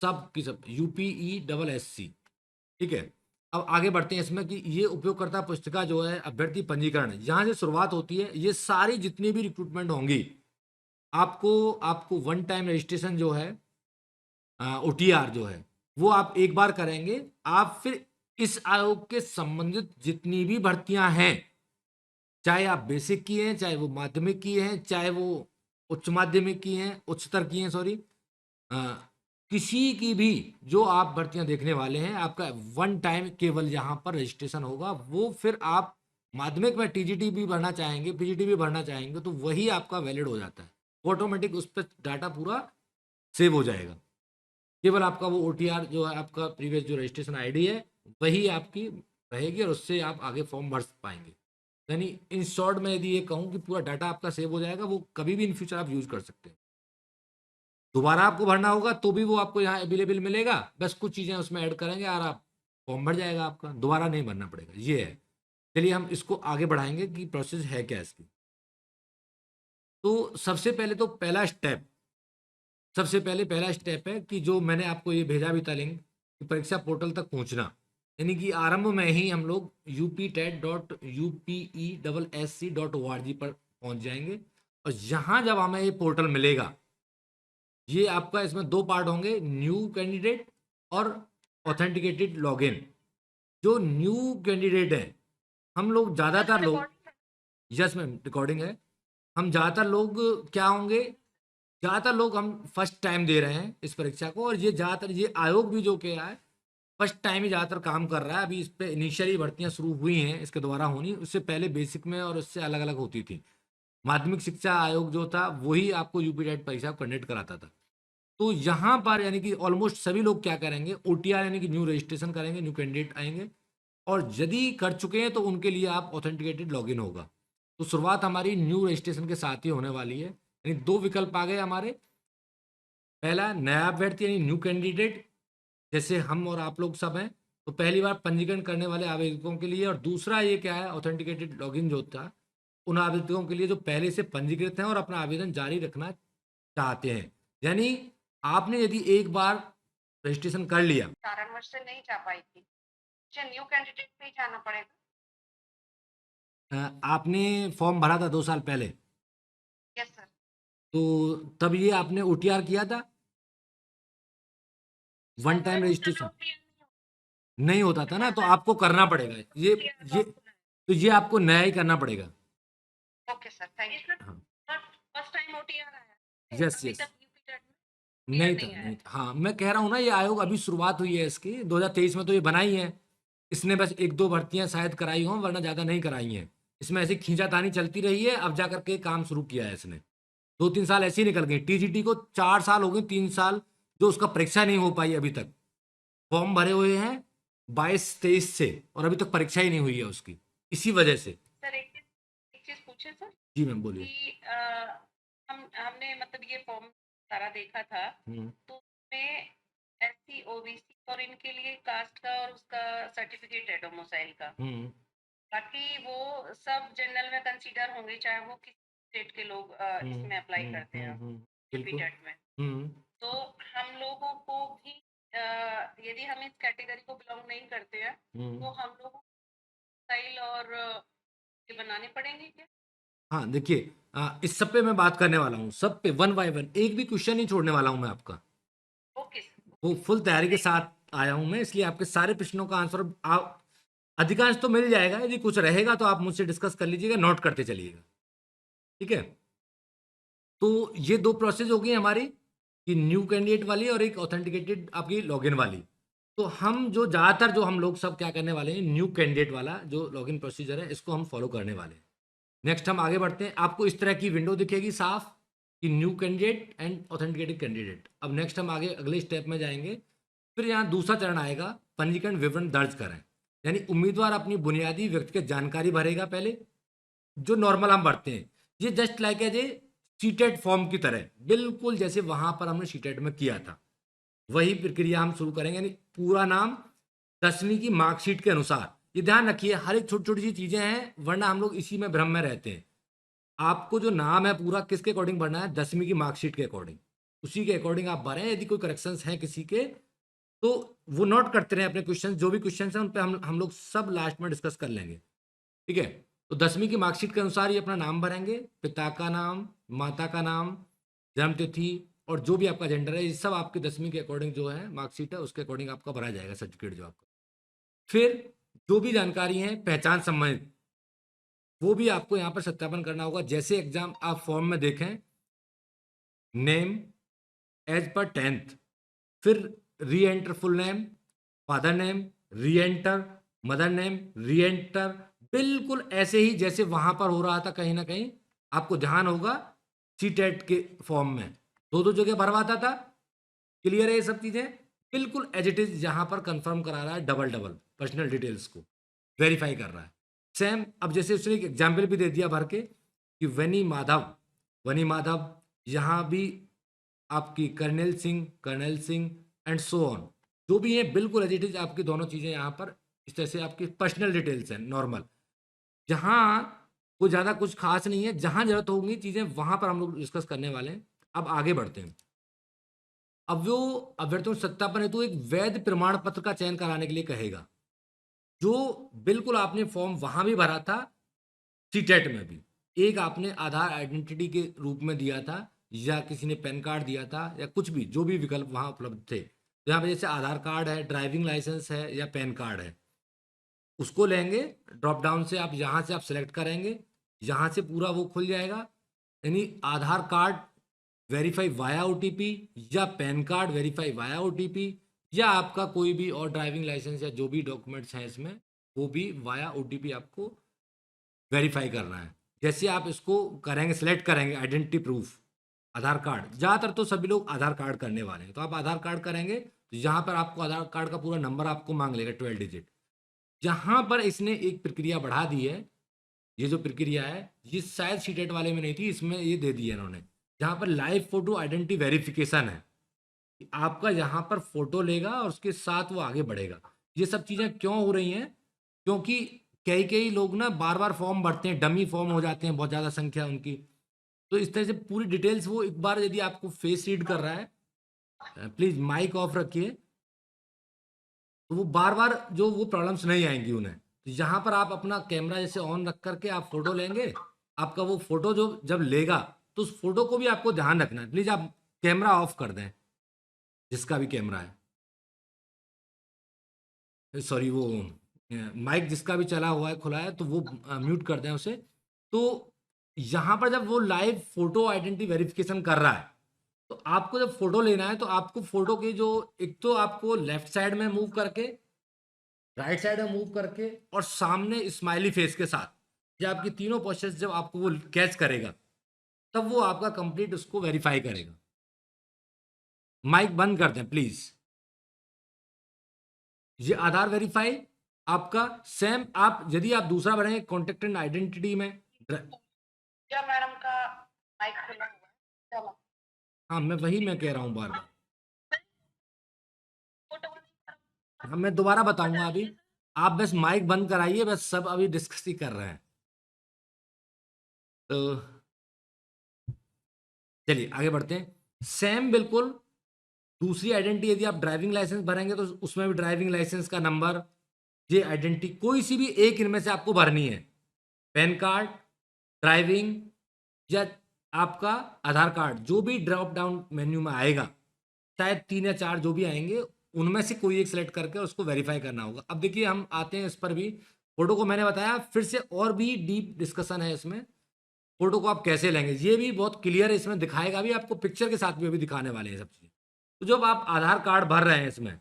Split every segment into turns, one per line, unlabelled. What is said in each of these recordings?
सब की सब UPE ठीक है। अब आगे बढ़ते हैं इसमें कि ये उपयोगकर्ता पुस्तिका जो है अभ्यर्थी पंजीकरण, यहाँ से शुरुआत होती है। ये सारी जितनी भी रिक्रूटमेंट होंगी, आपको आपको वन टाइम रजिस्ट्रेशन जो है, OTR जो है, वो आप एक बार करेंगे। आप फिर इस आयोग के संबंधित जितनी भी भर्तियां हैं, चाहे आप बेसिक की हैं, चाहे वो माध्यमिक की हैं, चाहे वो उच्च माध्यमिक की हैं, उच्चतर की हैं, सॉरी, किसी की भी जो आप भर्तियां देखने वाले हैं, आपका वन टाइम केवल यहाँ पर रजिस्ट्रेशन होगा। वो फिर आप माध्यमिक में TGT भी भरना चाहेंगे, PGT भी भरना चाहेंगे, तो वही आपका वैलिड हो जाता है। ऑटोमेटिक उस पर डाटा पूरा सेव हो जाएगा। केवल आपका वो OTR जो है, आपका प्रीवियस जो रजिस्ट्रेशन ID है, वही आपकी रहेगी और उससे आप आगे फॉर्म भर पाएंगे। यानी इन शॉर्ट में यदि ये कहूँ कि पूरा डाटा आपका सेव हो जाएगा, वो कभी भी इन फ्यूचर आप यूज कर सकते हैं। दोबारा आपको भरना होगा तो भी वो आपको यहाँ अवेलेबल मिलेगा, बस कुछ चीज़ें उसमें ऐड करेंगे और आप फॉर्म भर जाएगा आपका, दोबारा नहीं भरना पड़ेगा। ये है। चलिए हम इसको आगे बढ़ाएंगे कि प्रोसेस है क्या इसकी। तो सबसे पहले तो पहला स्टेप है कि जो मैंने आपको ये भेजा भी था लिंक, कि परीक्षा पोर्टल तक पहुंचना। यानी कि आरंभ में ही हम लोग uptet.upessc.org पर पहुंच जाएंगे। और यहाँ जब हमें ये पोर्टल मिलेगा, ये आपका इसमें दो पार्ट होंगे, न्यू कैंडिडेट और ऑथेंटिकेटेड लॉगिन। जो न्यू कैंडिडेट है, हम लोग ज़्यादातर लोग, यस मैम रिकॉर्डिंग है, हम ज़्यादातर लोग क्या होंगे, ज़्यादातर लोग हम फर्स्ट टाइम दे रहे हैं इस परीक्षा को। और ये ज़्यादातर ये आयोग भी जो क्या है, फर्स्ट टाइम ही ज़्यादातर काम कर रहा है। अभी इस पर इनिशियली भर्तियां शुरू हुई हैं, इसके दोबारा होनी, उससे पहले बेसिक में और उससे अलग अलग होती थी। माध्यमिक शिक्षा आयोग जो था वही आपको यूपी परीक्षा कंडक्ट कराता था। तो यहाँ पर यानी कि ऑलमोस्ट सभी लोग क्या करेंगे, OTR यानी कि न्यू रजिस्ट्रेशन करेंगे, न्यू कैंडिडेट आएंगे। और यदि कर चुके हैं तो उनके लिए आप ऑथेंटिकेटेड लॉगिन होगा। तो शुरुआत हमारी न्यू रजिस्ट्रेशन के साथ ही होने वाली है। यानी दो विकल्प आ गए हमारे। पहला नया अभ्यर्थी यानी न्यू कैंडिडेट, जैसे हम और आप लोग सब हैं, तो पहली बार पंजीकरण करने वाले आवेदकों के लिए। और दूसरा ये क्या है, ऑथेंटिकेटेड लॉगिन जो था उन आवेदकों के लिए जो पहले से पंजीकृत हैं और अपना आवेदन जारी रखना चाहते हैं। यानी आपने यदि एक बार रजिस्ट्रेशन कर लिया,
कारणवश से नहीं जा पाई थी, मुझे न्यू कैंडिडेट पे ही जाना पड़ेगा।
आपने फॉर्म भरा था 2 साल पहले,
यस सर।
तो तब ये आपने OTR किया था, वन टाइम रजिस्ट्रेशन नहीं होता था ना, तो आपको करना पड़ेगा ये तो ये आपको नया ही करना पड़ेगा।
Okay sir, thank you.
हाँ,
फर्स्ट टाइम OTR आया,
यस
अभी
यस,
तक यूपी
नहीं था
नहीं आया।
नहीं था। हाँ मैं कह रहा हूँ ना, ये आयोग अभी शुरुआत हुई है इसकी, 2023 में तो ये बनाई है। इसने बस एक दो भर्तियां शायद कराई हों, वरना ज़्यादा नहीं कराई हैं। इसमें ऐसी खींचातानी चलती रही है, अब जा करके काम शुरू किया है इसने। 2-3 साल ऐसे ही निकल गए। TGT को 4 साल हो गए, 3 साल जो उसका परीक्षा नहीं हो पाई अभी तक। फॉर्म भरे हुए हैं 22-23 से, और अभी तक परीक्षा ही नहीं हुई है उसकी, इसी वजह से।
सर एक चीज पूछे सर,
जी मैम बोलिए।
कि हमने मतलब ये फॉर्म सारा देखा था, तो उसमें SC OBC और इनके लिए कास्ट का और उसका सर्टिफिकेट है डोमिसाइल का। बाकी वो सब जनरल में कंसीडर होंगे, चाहे वो किस स्टेट के लोग इसमें अप्लाई करते हैं
बिल्कुल।
यूपीटेट में। तो हम लोगों को भी यदि हम इस कैटेगरी को बिलोंग नहीं करते हैं, तो हम लोगों को स्टाइल और ये बनाने पड़ेंगे क्या?
हाँ देखिए, इस सब पे मैं बात करने वाला हूँ, सब पे वन बाय वन, एक भी क्वेश्चन नहीं छोड़ने वाला हूँ मैं आपका।
ओके
वो फुल तैयारी के साथ आया हूँ मैं, इसलिए आपके सारे प्रश्नों का आंसर आप अधिकांश तो मिल जाएगा। यदि कुछ रहेगा तो आप मुझसे डिस्कस कर लीजिएगा, नोट करते चलिएगा, ठीक है। तो ये दो प्रोसेस हो गई हमारी, कि न्यू कैंडिडेट वाली और एक ऑथेंटिकेटेड आपकी लॉगिन वाली। तो हम जो ज़्यादातर जो हम लोग सब क्या करने वाले हैं, न्यू कैंडिडेट वाला जो लॉगिन प्रोसीजर है इसको हम फॉलो करने वाले हैं। नेक्स्ट हम आगे बढ़ते हैं। आपको इस तरह की विंडो दिखेगी साफ, कि new candidate and authenticated candidate. अब नेक्स्ट हम आगे अगले स्टेप में जाएंगे। फिर यहाँ दूसरा चरण आएगा, पंजीकरण विवरण दर्ज करें। यानी उम्मीदवार अपनी बुनियादी व्यक्तिगत जानकारी भरेगा पहले, जो नॉर्मल हम भरते हैं। ये just like as a seated form की तरह, बिल्कुल जैसे वहां पर हमने सीटेड में किया था, वही प्रक्रिया हम शुरू करेंगे। यानी पूरा नाम 10वीं की मार्कशीट के अनुसार। ये ध्यान रखिए, हर एक छोटी छोटी सी चीजें हैं, वरना हम लोग इसी में भ्रम में रहते हैं। आपको जो नाम है पूरा किसके अकॉर्डिंग भरना है, 10वीं की मार्कशीट के अकॉर्डिंग। उसी के अकॉर्डिंग आप भरें। यदि कोई करेक्शंस हैं किसी के तो वो नोट करते रहे अपने क्वेश्चन, जो भी क्वेश्चन हैं उन पे हम लोग सब लास्ट में डिस्कस कर लेंगे, ठीक है। तो 10वीं की मार्कशीट के अनुसार ये अपना नाम भरेंगे, पिता का नाम, माता का नाम, जन्म तिथि और जो भी आपका जेंडर है, ये सब आपके 10वीं के अकॉर्डिंग जो है मार्कशीट है उसके अकॉर्डिंग आपका भरा जाएगा सर्टिफिकेट जो आपका। फिर जो भी जानकारी है पहचान संबंधित वो भी आपको यहाँ पर सत्यापन करना होगा। जैसे एग्जाम आप फॉर्म में देखें, नेम एज पर 10th, फिर री enter full name, father name, री एंटर मदर नेम, री एंटर, बिल्कुल ऐसे ही जैसे वहां पर हो रहा था। कहीं ना कहीं आपको ध्यान होगा सीटेट के फॉर्म में दो दो जगह भरवाता था। क्लियर है ये सब चीजें, बिल्कुल एज इट इज यहां पर कंफर्म करा रहा है, डबल डबल पर्सनल डिटेल्स को वेरीफाई कर रहा है सेम। अब जैसे उसने एक एग्जाम्पल भी दे दिया भर के कि वनी माधव, यहाँ भी आपकी colonel Singh and so on, जो भी है बिल्कुल एज इट इज आपकी दोनों चीजें यहाँ पर इस तरह से आपकी पर्सनल डिटेल्स हैं नॉर्मल। जहाँ कोई ज़्यादा कुछ खास नहीं है, जहाँ जरूरत होंगी चीज़ें वहाँ पर हम लोग डिस्कस करने वाले हैं। अब आगे बढ़ते हैं। अब वो अभ्यर्थियों को सत्यापन हेतु एक वैध प्रमाण पत्र का चयन कराने के लिए कहेगा, जो बिल्कुल आपने फॉर्म वहां भी भरा था, सीटेट में भी एक आपने आधार आइडेंटिटी के रूप में दिया था या किसी ने पैन कार्ड दिया था या कुछ भी, जो भी विकल्प वहां उपलब्ध थे। तो यहाँ पे जैसे आधार कार्ड है, ड्राइविंग लाइसेंस है या पैन कार्ड है, उसको लेंगे ड्रॉप डाउन से, आप यहाँ से आप सेलेक्ट करेंगे, यहाँ से पूरा वो खुल जाएगा। यानी आधार कार्ड वेरीफाई वाया ओटीपी या pan card verify via OTP या आपका कोई भी और ड्राइविंग लाइसेंस या जो भी डॉक्यूमेंट्स हैं इसमें वो भी वाया ओटीपी आपको वेरीफाई करना है। जैसे आप इसको करेंगे, सेलेक्ट करेंगे आइडेंटिटी प्रूफ आधार कार्ड, ज़्यादातर तो सभी लोग आधार कार्ड करने वाले हैं, तो आप आधार कार्ड करेंगे तो यहाँ पर आपको आधार कार्ड का पूरा नंबर आपको मांग लेगा 12 डिजिट। यहाँ पर इसने एक प्रक्रिया बढ़ा दी है, ये जो प्रक्रिया है ये शायद सीटेट वाले में नहीं थी, इसमें ये दे दी है इन्होंने, जहाँ पर लाइव फोटो आइडेंटिटी वेरिफिकेशन है। आपका यहाँ पर फोटो लेगा और उसके साथ वो आगे बढ़ेगा। ये सब चीज़ें क्यों हो रही हैं? क्योंकि कई कई लोग ना बार बार फॉर्म भरते हैं, डमी फॉर्म हो जाते हैं, बहुत ज़्यादा संख्या उनकी। तो इस तरह से पूरी डिटेल्स वो एक बार यदि आपको फेस रीड कर रहा है, प्लीज़ माइक ऑफ रखिए, तो वो बार बार जो वो प्रॉब्लम्स नहीं आएंगी उन्हें। तो यहाँ पर आप अपना कैमरा जैसे ऑन रख करके आप फोटो लेंगे, आपका वो फोटो जो जब लेगा तो उस फोटो को भी आपको ध्यान रखना है। प्लीज़ आप कैमरा ऑफ कर दें, जिसका भी कैमरा है, सॉरी वो माइक जिसका भी चला हुआ है खुला है तो वो म्यूट कर दें उसे। तो यहाँ पर जब वो लाइव फोटो आइडेंटिटी वेरिफिकेशन कर रहा है तो आपको जब फोटो लेना है तो आपको फोटो के जो एक तो आपको लेफ्ट साइड में मूव करके, राइट साइड में मूव करके और सामने स्माइली फेस के साथ, जब आपकी तीनों पोस्चर्स जब आपको वो कैच करेगा तब वो आपका कंप्लीट उसको वेरीफाई करेगा। माइक बंद कर दें प्लीज। ये आधार वेरीफाई आपका सेम, आप यदि आप दूसरा भरेंगे कॉन्टेक्ट एंड आइडेंटिटी में
क्या मैडम का माइक खुला हुआ है? चलो।
हाँ मैं कह रहा हूँ बार बार, हाँ मैं दोबारा बताऊंगा अभी, आप बस माइक बंद कराइए, बस सब अभी डिस्कस ही कर रहे हैं। तो चलिए आगे बढ़ते हैं। सेम बिल्कुल दूसरी आइडेंटिटी, यदि आप ड्राइविंग लाइसेंस भरेंगे तो उसमें भी ड्राइविंग लाइसेंस का नंबर, ये आइडेंटिटी कोई सी भी एक इनमें से आपको भरनी है, पैन कार्ड, ड्राइविंग या आपका आधार कार्ड, जो भी ड्रॉप डाउन मेन्यू में आएगा, शायद 3 या 4 जो भी आएंगे उनमें से कोई एक सेलेक्ट करके उसको वेरीफाई करना होगा। अब देखिए हम आते हैं इस पर भी, फोटो को मैंने बताया, फिर से और भी डीप डिस्कशन है इसमें। फोटो को आप कैसे लेंगे ये भी बहुत क्लियर है, इसमें दिखाएगा भी आपको, पिक्चर के साथ भी अभी दिखाने वाले हैं सब चीज़। तो जब आप आधार कार्ड भर रहे हैं इसमें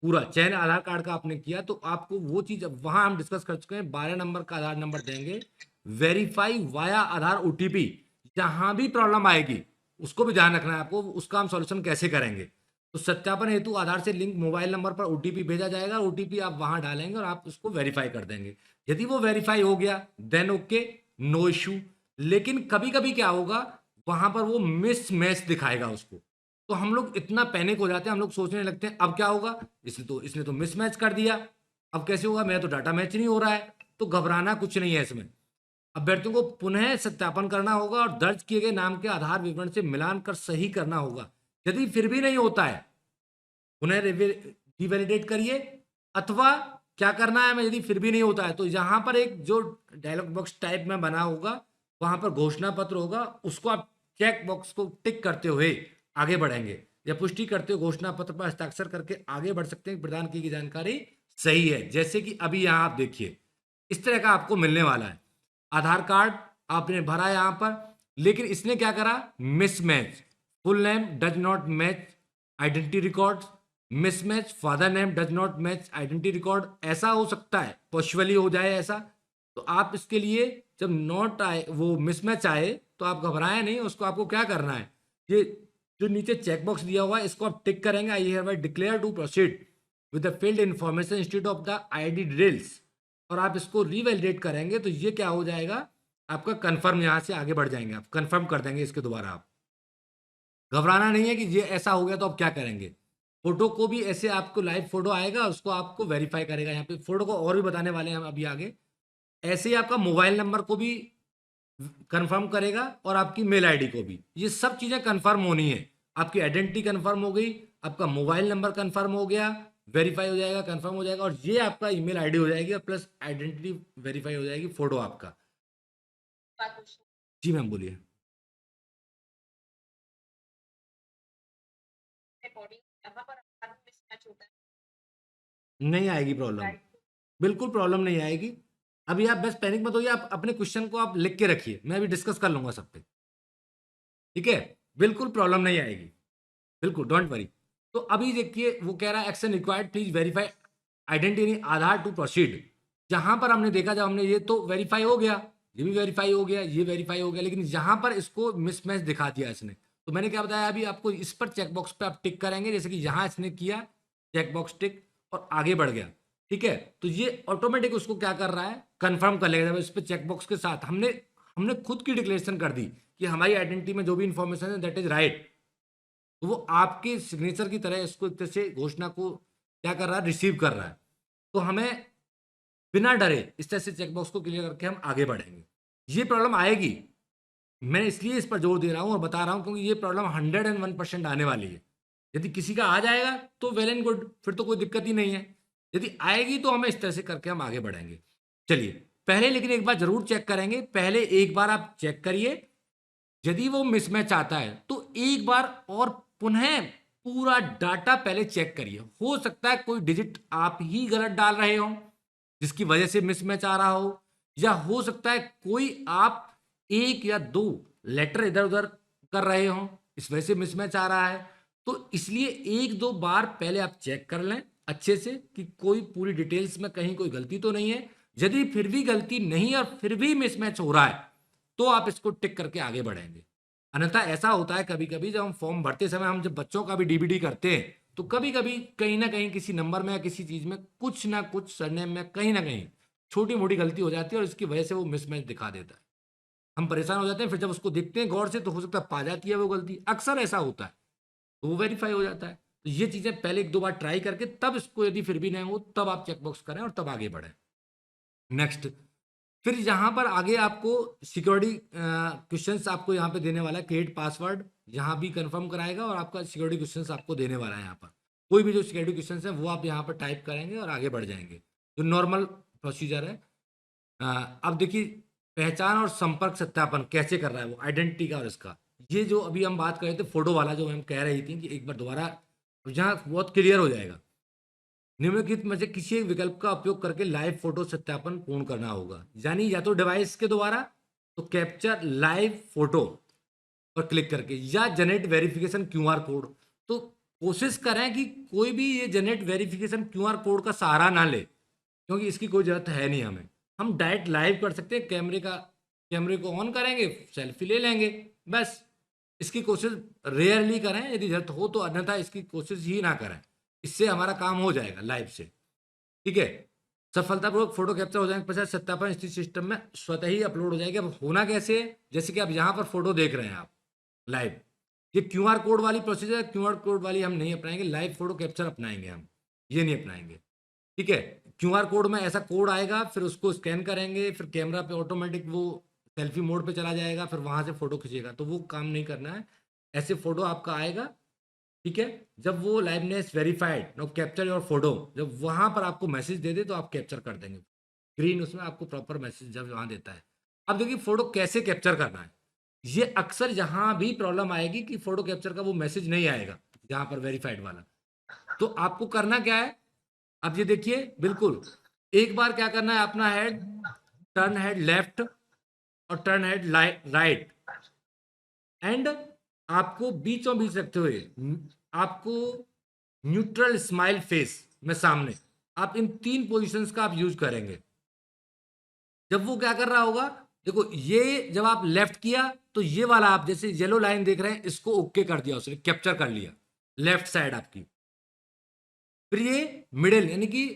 पूरा चयन आधार कार्ड का आपने किया तो आपको वो चीज़ वहाँ हम डिस्कस कर चुके हैं, 12 नंबर का आधार नंबर देंगे, वेरीफाई वाया आधार ओटीपी। जहाँ भी प्रॉब्लम आएगी उसको भी ध्यान रखना है आपको, उसका हम सॉल्यूशन कैसे करेंगे। तो सत्यापन हेतु आधार से लिंक मोबाइल नंबर पर ओटीपी भेजा जाएगा, ओटीपी आप वहाँ डालेंगे और आप उसको वेरीफाई कर देंगे। यदि वो वेरीफाई हो गया देन ओके, नो इशू। लेकिन कभी कभी क्या होगा, वहां पर वो मिस मैच दिखाएगा उसको, तो हम लोग इतना पैनिक हो जाते हैं, हम लोग सोचने लगते हैं अब क्या होगा, इसने तो मिस मैच कर दिया, अब कैसे होगा, मेरा तो डाटा मैच नहीं हो रहा है। तो घबराना कुछ नहीं है इसमें। अभ्यर्थियों को पुनः सत्यापन करना होगा और दर्ज किए गए नाम के आधार विवरण से मिलान कर सही करना होगा। यदि फिर भी नहीं होता है उन्हें रिवैलिडेट करिए, अथवा क्या करना है, मैं यदि फिर भी नहीं होता है तो यहाँ पर एक जो डायलॉग बॉक्स टाइप में बना होगा वहां पर घोषणा पत्र होगा, उसको आप चेक बॉक्स को टिक करते हुए आगे बढ़ेंगे या पुष्टि करते हुए घोषणा पत्र पर हस्ताक्षर करके आगे बढ़ सकते हैं। प्रदान की गई जानकारी सही है। जैसे कि अभी यहाँ आप देखिए इस तरह का आपको मिलने वाला है। आधार कार्ड आपने भरा यहाँ पर, लेकिन इसने क्या करा, mismatch, full name does not match identity records, mismatch, father name does not match identity record. ऐसा हो सकता है पॉसिबली हो जाए ऐसा, तो आप इसके लिए जब नॉट आए, वो मिसमैच आए, तो आप घबराएं नहीं, उसको आपको क्या करना है, ये जो नीचे चेकबॉक्स दिया हुआ है इसको आप टिक करेंगे, I have declare to proceed with the field information institute of the ID details, और आप इसको रिवैलिडेट करेंगे तो ये क्या हो जाएगा आपका कंफर्म, यहां से आगे बढ़ जाएंगे, आप कंफर्म कर देंगे इसके दोबारा। आप घबराना नहीं है कि ये ऐसा हो गया तो आप क्या करेंगे। फोटो को भी ऐसे आपको लाइव फोटो आएगा, उसको आपको वेरीफाई करेगा। यहाँ पे फोटो को और भी बताने वाले हैं हम अभी आगे। ऐसे ही आपका मोबाइल नंबर को भी कंफर्म करेगा और आपकी मेल आईडी को भी। ये सब चीजें कंफर्म होनी है। आपकी आइडेंटिटी कंफर्म हो गई, आपका मोबाइल नंबर कंफर्म हो गया, वेरीफाई हो जाएगा, कंफर्म हो जाएगा, और ये आपका ईमेल आईडी हो जाएगी और प्लस आइडेंटिटी वेरीफाई हो जाएगी, फोटो आपका। जी मैम बोलिए। नहीं आएगी प्रॉब्लम, बिल्कुल प्रॉब्लम नहीं आएगी। अभी आप बस पैनिक मत होइए, आप अपने क्वेश्चन को आप लिख के रखिए, मैं अभी डिस्कस कर लूंगा सब पे, ठीक है। बिल्कुल प्रॉब्लम नहीं आएगी, बिल्कुल डोंट वरी। तो अभी देखिए वो कह रहा है action required please verify identity Aadhaar to proceed. जहां पर हमने देखा, जब हमने ये तो वेरीफाई हो गया, ये भी वेरीफाई हो गया, ये वेरीफाई हो गया, लेकिन यहां पर इसको मिसमैच दिखा दिया इसने। तो मैंने क्या बताया अभी आपको, इस पर चेकबॉक्स पे आप टिक करेंगे, जैसे कि यहां इसने किया चेकबॉक्स टिक और आगे बढ़ गया, ठीक है। तो ये ऑटोमेटिक उसको क्या कर रहा है, कंफर्म कर लेगा। जब इस पर चेकबॉक्स के साथ हमने हमने खुद की डिक्लेरेशन कर दी कि हमारी आइडेंटिटी में जो भी इंफॉर्मेशन है दैट इज राइट, तो वो आपके सिग्नेचर की तरह इसको एक तरह से घोषणा को क्या कर रहा है, रिसीव कर रहा है। तो हमें बिना डरे इस तरह से चेकबॉक्स को क्लियर करके हम आगे बढ़ेंगे। ये प्रॉब्लम आएगी, मैं इसलिए इस पर जोर दे रहा हूं और बता रहा हूं क्योंकि ये प्रॉब्लम 101% आने वाली है। यदि किसी का आ जाएगा तो वेल एंड गुड, फिर तो कोई दिक्कत ही नहीं है। यदि आएगी तो हमें इस तरह से करके हम आगे बढ़ेंगे। चलिए पहले लेकिन एक बार जरूर चेक करेंगे, पहले एक बार आप चेक करिए, यदि वो मिसमैच आता है तो एक बार और पुनः पूरा डाटा पहले चेक करिए। हो सकता है कोई डिजिट आप ही गलत डाल रहे हो जिसकी वजह से मिसमैच आ रहा हो, या हो सकता है कोई आप एक या दो लेटर इधर उधर कर रहे हो, इस वजह से मिसमैच आ रहा है। तो इसलिए एक दो बार पहले आप चेक कर लें अच्छे से कि कोई पूरी डिटेल्स में कहीं कोई गलती तो नहीं है। यदि फिर भी गलती नहीं और फिर भी मिसमैच हो रहा है तो आप इसको टिक करके आगे बढ़ेंगे। अन्यथा ऐसा होता है कभी कभी जब हम फॉर्म भरते समय, हम जब बच्चों का भी डीबीडी करते हैं तो कभी कभी कहीं ना कहीं किसी नंबर में या किसी चीज में कुछ ना कुछ सरनेम में कहीं ना कहीं छोटी मोटी गलती हो जाती है और इसकी वजह से वो मिसमैच दिखा देता है। हम परेशान हो जाते हैं, फिर जब उसको देखते हैं गौर से तो हो सकता है पा जाती है वो गलती, अक्सर ऐसा होता है, तो वो वेरीफाई हो जाता है। तो ये चीजें पहले एक दो बार ट्राई करके तब इसको, यदि फिर भी नहीं हो तब आप चेकबॉक्स करें और तब आगे बढ़ें। नेक्स्ट, फिर यहाँ पर आगे आपको सिक्योरिटी क्वेश्चंस आपको यहाँ पे देने वाला है, क्रिएट पासवर्ड यहाँ भी कंफर्म कराएगा और आपका सिक्योरिटी क्वेश्चंस आपको देने वाला है। यहाँ पर कोई भी जो सिक्योरिटी क्वेश्चंस है वो आप यहाँ पर टाइप करेंगे और आगे बढ़ जाएंगे, जो नॉर्मल प्रोसीजर है। अब देखिए पहचान और संपर्क सत्यापन कैसे कर रहा है वो, आइडेंटिटी का और इसका, ये जो अभी हम बात कर रहे थे फोटो वाला जो हम कह रही थी कि एक बार दोबारा यहाँ बहुत क्लियर हो जाएगा। निम्नलिखित में से किसी एक विकल्प का उपयोग करके लाइव फोटो सत्यापन पूर्ण करना होगा, यानी या तो डिवाइस के द्वारा तो कैप्चर लाइव फोटो पर क्लिक करके, या जनरेट वेरिफिकेशन क्यूआर कोड। तो कोशिश करें कि कोई भी ये जनरेट वेरिफिकेशन क्यूआर कोड का सहारा ना ले, क्योंकि इसकी कोई जरूरत है नहीं हमें। हम डायरेक्ट लाइव कर सकते हैं, कैमरे को ऑन करेंगे, सेल्फी ले लेंगे, बस। इसकी कोशिश रेयरली करें, यदि जरूरत हो तो, अन्यथा इसकी कोशिश ही ना करें, इससे हमारा काम हो जाएगा लाइव से, ठीक है। सफलतापूर्वक फोटो कैप्चर हो जाने के पश्चात सत्यापन स्थिति सिस्टम में स्वतः ही अपलोड हो जाएगी। अब होना कैसे है, जैसे कि आप यहाँ पर फोटो देख रहे हैं आप लाइव, ये क्यूआर कोड वाली प्रोसीजर है, क्यूआर कोड वाली हम नहीं अपनाएंगे, लाइव फोटो कैप्चर अपनाएंगे हम, ये नहीं अपनाएंगे, ठीक है। क्यूआर कोड में ऐसा कोड आएगा, फिर उसको स्कैन करेंगे, फिर कैमरा पे ऑटोमेटिक वो सेल्फी मोड पे चला जाएगा, फिर वहां से फोटो खींचेगा, तो वो काम नहीं करना है। ऐसे फोटो आपका आएगा ठीक है, जब वो liveness verified now capture your photo, जब वहां पर आपको मैसेज दे दे तो आप कैप्चर कर देंगे, ग्रीन उसमें आपको प्रॉपर मैसेज जब वहां देता है। अब देखिए फोटो कैसे कैप्चर करना है, ये अक्सर जहां भी प्रॉब्लम आएगी कि फोटो कैप्चर का वो मैसेज नहीं आएगा जहां पर वेरीफाइड वाला, तो आपको करना क्या है, अब ये देखिए बिल्कुल एक बार क्या करना है, अपना हेड टर्न हेड लेफ्ट और टर्न हेड राइट, एंड आपको बीचों बीच रखते हुए आपको न्यूट्रल स्माइल फेस में सामने आप इन 3 पोजीशंस का आप यूज करेंगे। जब वो क्या कर रहा होगा, देखो ये जब आप लेफ्ट किया तो ये वाला आप जैसे येलो लाइन देख रहे हैं इसको ओके कर दिया, उसने कैप्चर कर लिया लेफ्ट साइड आपकी। फिर ये मिडिल यानी कि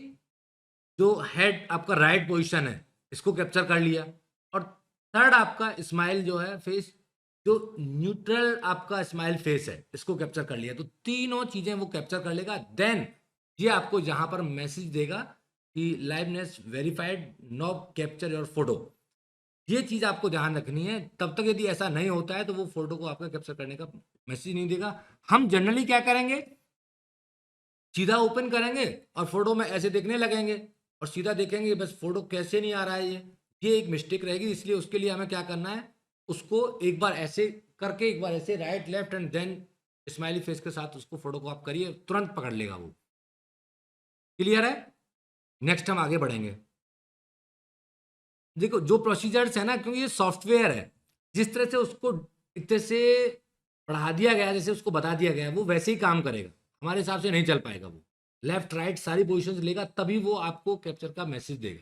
जो हेड आपका राइट पोजीशन है इसको कैप्चर कर लिया, और थर्ड आपका स्माइल जो है फेस, जो न्यूट्रल आपका स्माइल फेस है इसको कैप्चर कर लिया। तो तीनों चीजें वो कैप्चर कर लेगा, देन ये आपको यहां पर मैसेज देगा कि liveness verified now capture your photo. ये चीज आपको ध्यान रखनी है, तब तक यदि ऐसा नहीं होता है तो वो फोटो को आपका कैप्चर करने का मैसेज नहीं देगा। हम जनरली क्या करेंगे, सीधा ओपन करेंगे और फोटो में ऐसे देखने लगेंगे और सीधा देखेंगे बस फोटो कैसे नहीं आ रहा है, ये एक मिस्टेक रहेगी। इसलिए उसके लिए हमें क्या करना है, उसको एक बार ऐसे करके एक बार ऐसे right left and then smiley face के साथ उसको फोटो को आप करिए, तुरंत पकड़ लेगा वो। क्लियर है? नेक्स्ट हम आगे बढ़ेंगे। देखो जो प्रोसीजर्स है ना, क्योंकि ये सॉफ्टवेयर है, जिस तरह से उसको एक तरह से पढ़ा दिया गया, जैसे उसको बता दिया गया वो वैसे ही काम करेगा, हमारे हिसाब से नहीं चल पाएगा। वो लेफ्ट राइट सारी पोजीशंस लेगा तभी वो आपको कैप्चर का मैसेज देगा।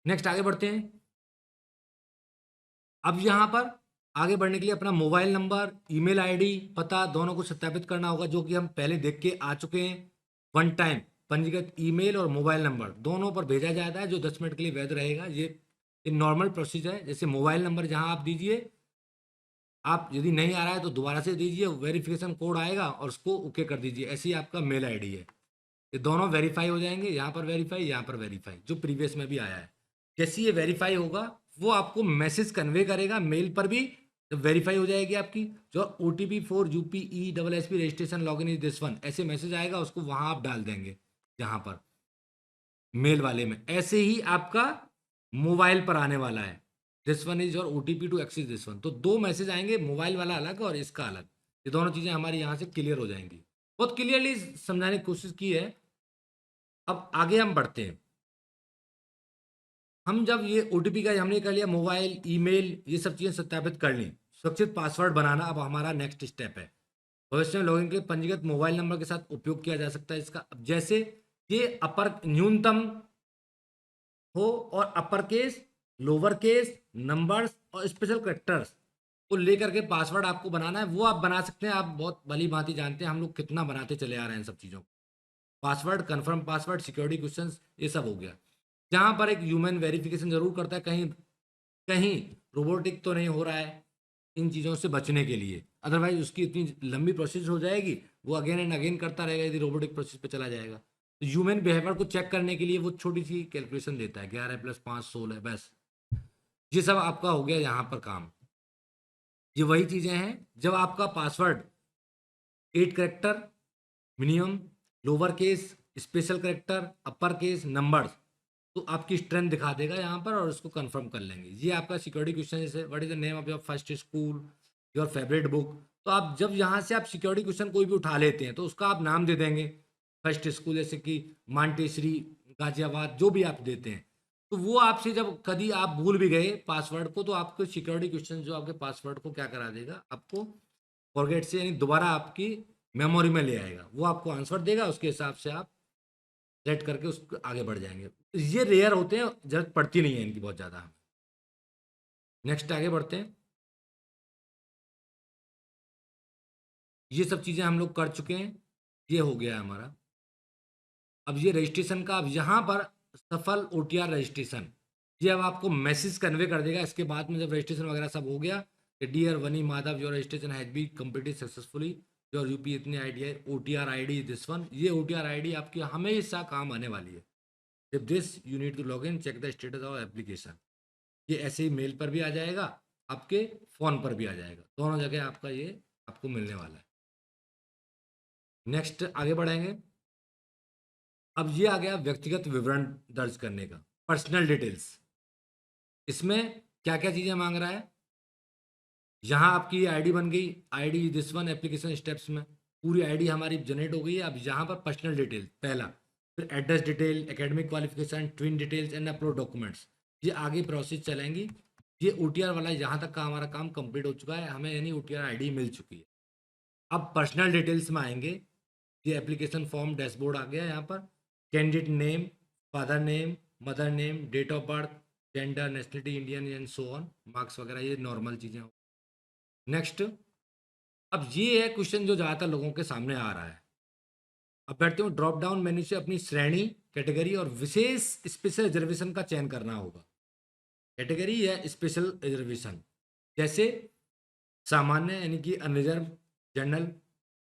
नेक्स्ट आगे बढ़ते हैं। अब यहां पर आगे बढ़ने के लिए अपना मोबाइल नंबर, ईमेल आईडी, पता दोनों को सत्यापित करना होगा, जो कि हम पहले देख के आ चुके हैं। वन टाइम पंजीकृत ईमेल और मोबाइल नंबर दोनों पर भेजा जाता है, जो 10 मिनट के लिए वैध रहेगा। ये नॉर्मल प्रोसीजर है। जैसे मोबाइल नंबर जहां आप दीजिए, आप यदि नहीं आ रहा है तो दोबारा से दीजिए, वेरिफिकेशन कोड आएगा और उसको ओके कर दीजिए। ऐसी आपका मेल आईडी है, ये दोनों वेरीफाई हो जाएंगे, यहाँ पर वेरीफाई यहाँ पर वेरीफाई, जो प्रीवियस में भी आया है। जैसे ये वेरीफाई होगा वो आपको मैसेज कन्वे करेगा मेल पर भी, जब वेरीफाई हो जाएगी आपकी, जो OTP for UPE SSP registration login is this one, ऐसे मैसेज आएगा, उसको वहां आप डाल देंगे यहाँ पर मेल वाले में। ऐसे ही आपका मोबाइल पर आने वाला है, this one is our OTP to access this one. तो 2 मैसेज आएंगे, मोबाइल वाला अलग और इसका अलग। ये दोनों चीजें हमारी यहाँ से क्लियर हो जाएंगी। बहुत क्लियरली समझाने की कोशिश की है। अब आगे हम बढ़ते हैं। हम जब ये OTP का हमने कर लिया, मोबाइल ईमेल ये सब चीजें सत्यापित कर ली, सुरक्षित पासवर्ड बनाना अब हमारा नेक्स्ट स्टेप है। भविष्य में लॉगिन के लिए पंजीकृत मोबाइल नंबर के साथ उपयोग किया जा सकता है इसका। अब जैसे ये अपर न्यूनतम हो और upper case, lower case, numbers और स्पेशल कैरेक्टर्स को लेकर के पासवर्ड आपको बनाना है, वो आप बना सकते हैं। आप बहुत भली भांति जानते हैं हम लोग कितना बनाते चले आ रहे हैं इन सब चीज़ों को। Password, confirm password, security questions, ये सब हो गया। जहां पर एक ह्यूमन वेरिफिकेशन जरूर करता है, कहीं कहीं रोबोटिक तो नहीं हो रहा है, इन चीज़ों से बचने के लिए। अदरवाइज उसकी इतनी लंबी प्रोसेस हो जाएगी, वो अगेन एंड अगेन करता रहेगा यदि रोबोटिक प्रोसेस पे चला जाएगा। तो ह्यूमन बिहेवियर को चेक करने के लिए वो छोटी सी कैलकुलेशन देता है, 11 + 5 16, बस। ये सब आपका हो गया यहाँ पर काम। ये वही चीज़ें हैं, जब आपका password 8 character minimum, lower case, special character, upper case, numbers, तो आपकी स्ट्रेंथ दिखा देगा यहाँ पर और उसको कंफर्म कर लेंगे। ये आपका सिक्योरिटी क्वेश्चन जैसे what is the name of your first school, your favourite book. तो आप जब यहाँ से आप सिक्योरिटी क्वेश्चन कोई भी उठा लेते हैं तो उसका आप नाम दे देंगे, फर्स्ट स्कूल जैसे कि मांटेसरी, गाजियाबाद, जो भी आप देते हैं। तो वो आपसे जब कभी आप भूल भी गए पासवर्ड को, तो आपको सिक्योरिटी क्वेश्चन जो आपके पासवर्ड को क्या करा देगा, आपको फॉरगेट से यानी दोबारा आपकी मेमोरी में ले आएगा, वो आपको आंसर देगा, उसके हिसाब से आप सेट करके उसको आगे बढ़ जाएंगे। ये रेयर होते हैं, जरूरत पड़ती नहीं है इनकी बहुत ज़्यादा। नेक्स्ट आगे बढ़ते हैं। ये सब चीज़ें हम लोग कर चुके हैं, ये हो गया हमारा। अब ये रजिस्ट्रेशन का, अब यहाँ पर सफल OTR रजिस्ट्रेशन, ये अब आपको मैसेज कन्वे कर देगा इसके बाद में, जब रजिस्ट्रेशन वगैरह सब हो गया कि dear Vani Madhav your registration has be completed successfully, your UP इतनी ID है, OTR ID दिस वन। ये OTR ID आपकी हमेशा काम आने वाली है। जब this you need to log in check the status of application, ये ऐसे ही मेल पर भी आ जाएगा, आपके फ़ोन पर भी आ जाएगा, दोनों जगह आपका ये आपको मिलने वाला है। नेक्स्ट आगे बढ़ेंगे। अब ये आ गया व्यक्तिगत विवरण दर्ज करने का, पर्सनल डिटेल्स। इसमें क्या क्या चीजें मांग रहा है? यहाँ आपकी आईडी बन गई, ID this one application steps में पूरी आईडी हमारी जनरेट हो गई है। अब यहाँ पर पर्सनल डिटेल पहला, फिर address detail, academic qualification, twin details and upload documents, ये आगे प्रोसेस चलेंगी। ये OTR वाला यहाँ तक का हमारा काम कंप्लीट हो चुका है, हमें यानी OTR आईडी मिल चुकी है। अब पर्सनल डिटेल्स में आएंगे। ये एप्लीकेशन फॉर्म डैशबोर्ड आ गया। यहाँ पर candidate name, father name, mother name, date of birth, gender, nationality Indian and so on, marks वगैरह, ये नॉर्मल चीज़ें। नेक्स्ट, अब ये है क्वेश्चन जो ज़्यादातर लोगों के सामने आ रहा है। अब बैठते हो, ड्रॉप डाउन मेन्यू से अपनी श्रेणी, कैटेगरी और विशेष स्पेशल रिजर्वेशन का चयन करना होगा। कैटेगरी या स्पेशल रिजर्वेशन, जैसे सामान्य यानी कि unreserved, general,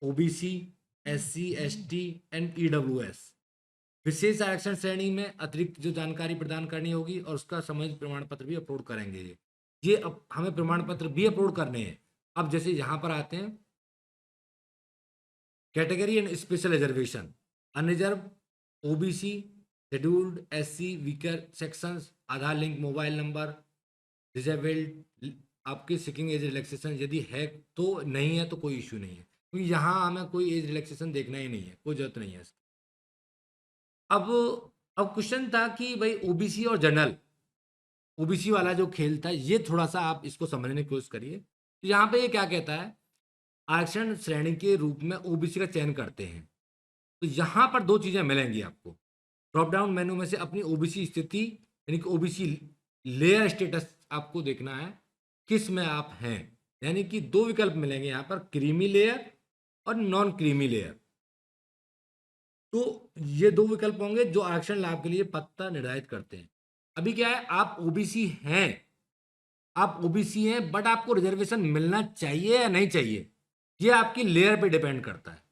OBC, SC, ST and EWS। विशेष आरक्षण श्रेणी में अतिरिक्त जो जानकारी प्रदान करनी होगी और उसका संबंधित प्रमाण पत्र भी अपलोड करेंगे। ये अब हमें प्रमाण पत्र भी अपलोड करने हैं। अब जैसे यहाँ पर आते हैं, category and special reservation, unreserved, OBC, scheduled, SC, weaker sections, Aadhaar link, mobile number, disabled, आपकी सीकिंग एज रिलैक्सेशन यदि है तो, नहीं है तो कोई इश्यू नहीं है, क्योंकि यहाँ हमें कोई एज रिलैक्सेशन देखना ही नहीं है, कोई जरूरत नहीं है इसकी। अब क्वेश्चन था कि भाई OBC और जनरल, OBC वाला जो खेल था ये थोड़ा सा आप इसको समझने की कोशिश करिए। तो यहाँ पे ये क्या कहता है, आरक्षण श्रेणी के रूप में OBC का चयन करते हैं तो यहाँ पर दो चीजें मिलेंगी आपको। ड्रॉप डाउन मेनू में से अपनी OBC स्थिति यानी कि OBC लेयर स्टेटस आपको देखना है, किस में आप हैं। यानी कि दो विकल्प मिलेंगे यहाँ पर, क्रीमी लेयर और नॉन क्रीमी लेयर। तो ये दो विकल्प होंगे जो आरक्षण लाभ के लिए पत्ता निर्धारित करते हैं। अभी क्या है, आप OBC हैं, आप OBC हैं बट आपको रिजर्वेशन मिलना चाहिए या नहीं चाहिए, ये आपकी लेयर पे डिपेंड करता है,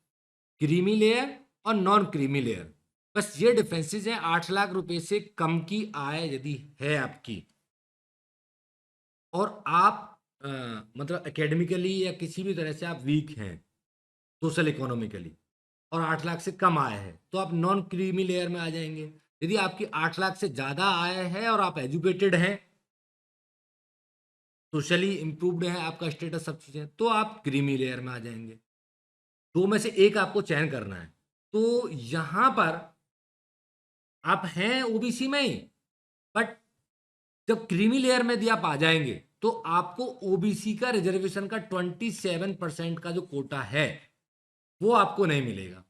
क्रीमी लेयर और नॉन क्रीमी लेयर। बस ये डिफरेंसेस हैं। 8 लाख रुपए से कम की आय यदि है आपकी और आप मतलब एकेडमिकली या किसी भी तरह से आप वीक हैं सोशल इकोनॉमिकली और 8 लाख से कम आय है तो आप नॉन क्रीमी लेयर में आ जाएंगे। यदि आपकी 8 लाख से ज़्यादा आय है और आप एजुकेटेड हैं, सोशली इम्प्रूव्ड है आपका स्टेटस, सब चीज़ें, तो आप क्रीमी लेयर में आ जाएंगे। दो में से एक आपको चयन करना है। तो यहाँ पर आप हैं OBC में ही, बट जब क्रीमी लेयर में यदि आप आ जाएंगे तो आपको OBC का रिजर्वेशन का 27% का जो कोटा है वो आपको नहीं मिलेगा।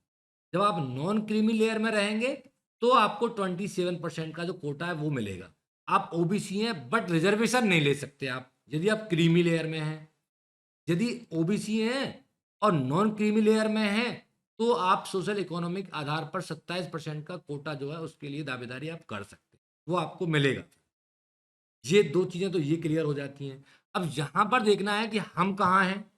जब आप नॉन क्रीमी लेयर में रहेंगे तो आपको 27% का जो कोटा है वो मिलेगा। आप OBC हैं बट रिजर्वेशन नहीं ले सकते आप यदि आप क्रीमी लेयर में हैं। यदि OBC हैं और नॉन क्रीमी लेयर में हैं तो आप सोशल इकोनॉमिक आधार पर 27% का कोटा जो है उसके लिए दावेदारी आप कर सकते हैं, वो आपको मिलेगा। ये दो चीजें तो ये क्लियर हो जाती हैं। अब यहां पर देखना है कि हम कहाँ हैं,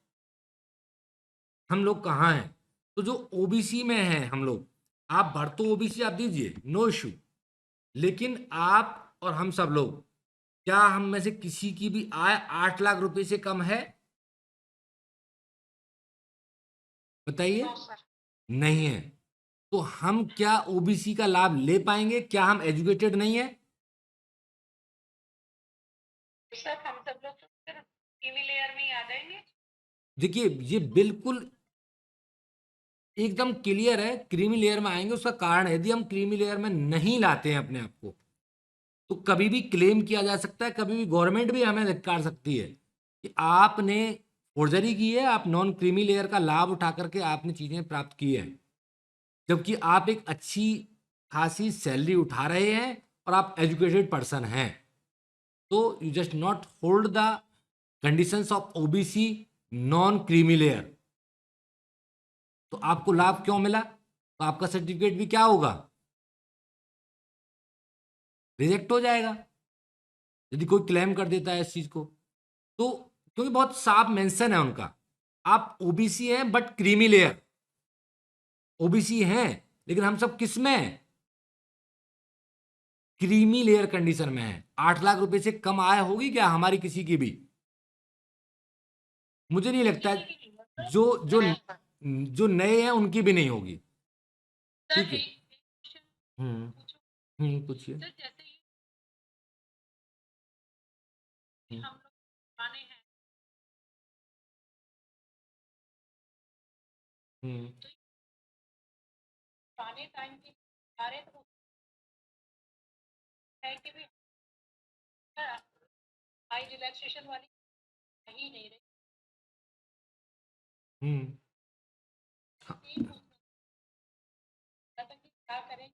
हम लोग कहाँ हैं। तो जो OBC में हैं हम लोग, आप भर तो OBC आप दीजिए, नो इशू, लेकिन आप और हम सब लोग, क्या हम में से किसी की भी आय 8 लाख रुपए से कम है? बताइए। नहीं है। तो हम क्या OBC का लाभ ले पाएंगे? क्या हम एजुकेटेड नहीं है?
सर हम सब लोग तो फिर क्रीमी लेयर में ही आ जाएंगे।
देखिए ये बिल्कुल एकदम क्लियर है, क्रीमी लेयर में आएंगे। उसका कारण है, यदि हम क्रीमी लेयर में नहीं लाते हैं अपने आप को तो कभी भी क्लेम किया जा सकता है, कभी भी गवर्नमेंट भी हमें धिक्कार सकती है कि आपने फोर्जरी की है, आप नॉन क्रीमी लेयर का लाभ उठा करके आपने चीजें प्राप्त की है, जबकि आप एक अच्छी खासी सैलरी उठा रहे हैं और आप एजुकेटेड पर्सन हैं। तो you just not hold the conditions of OBC non creamy layer. तो आपको लाभ क्यों मिला? तो आपका सर्टिफिकेट भी क्या होगा, रिजेक्ट हो जाएगा यदि कोई क्लेम कर देता है इस चीज को। तो क्योंकि बहुत साफ मेंशन है उनका, आप OBC हैं बट क्रीमी लेयर, OBC हैं लेकिन हम सब किस में हैं? क्रीमी लेयर कंडीशन में है। 8 लाख रुपए से कम आय होगी क्या हमारी किसी की भी? मुझे नहीं लगता। जो जो जो नए हैं उनकी भी नहीं होगी।
सर
ठीक है।
एक क्वेश्चन
हम्म
पूछूं?
पूछिए।
सर जैसे ये कि
हम्म
हम लोग पुराने हैं
हम्म
तो ये पुराने टाइम की सारे तो है कि भी हाई रिलैक्सेशन वाली नहीं नहीं रही।
हम्म
ये पूछना था कि क्या करें।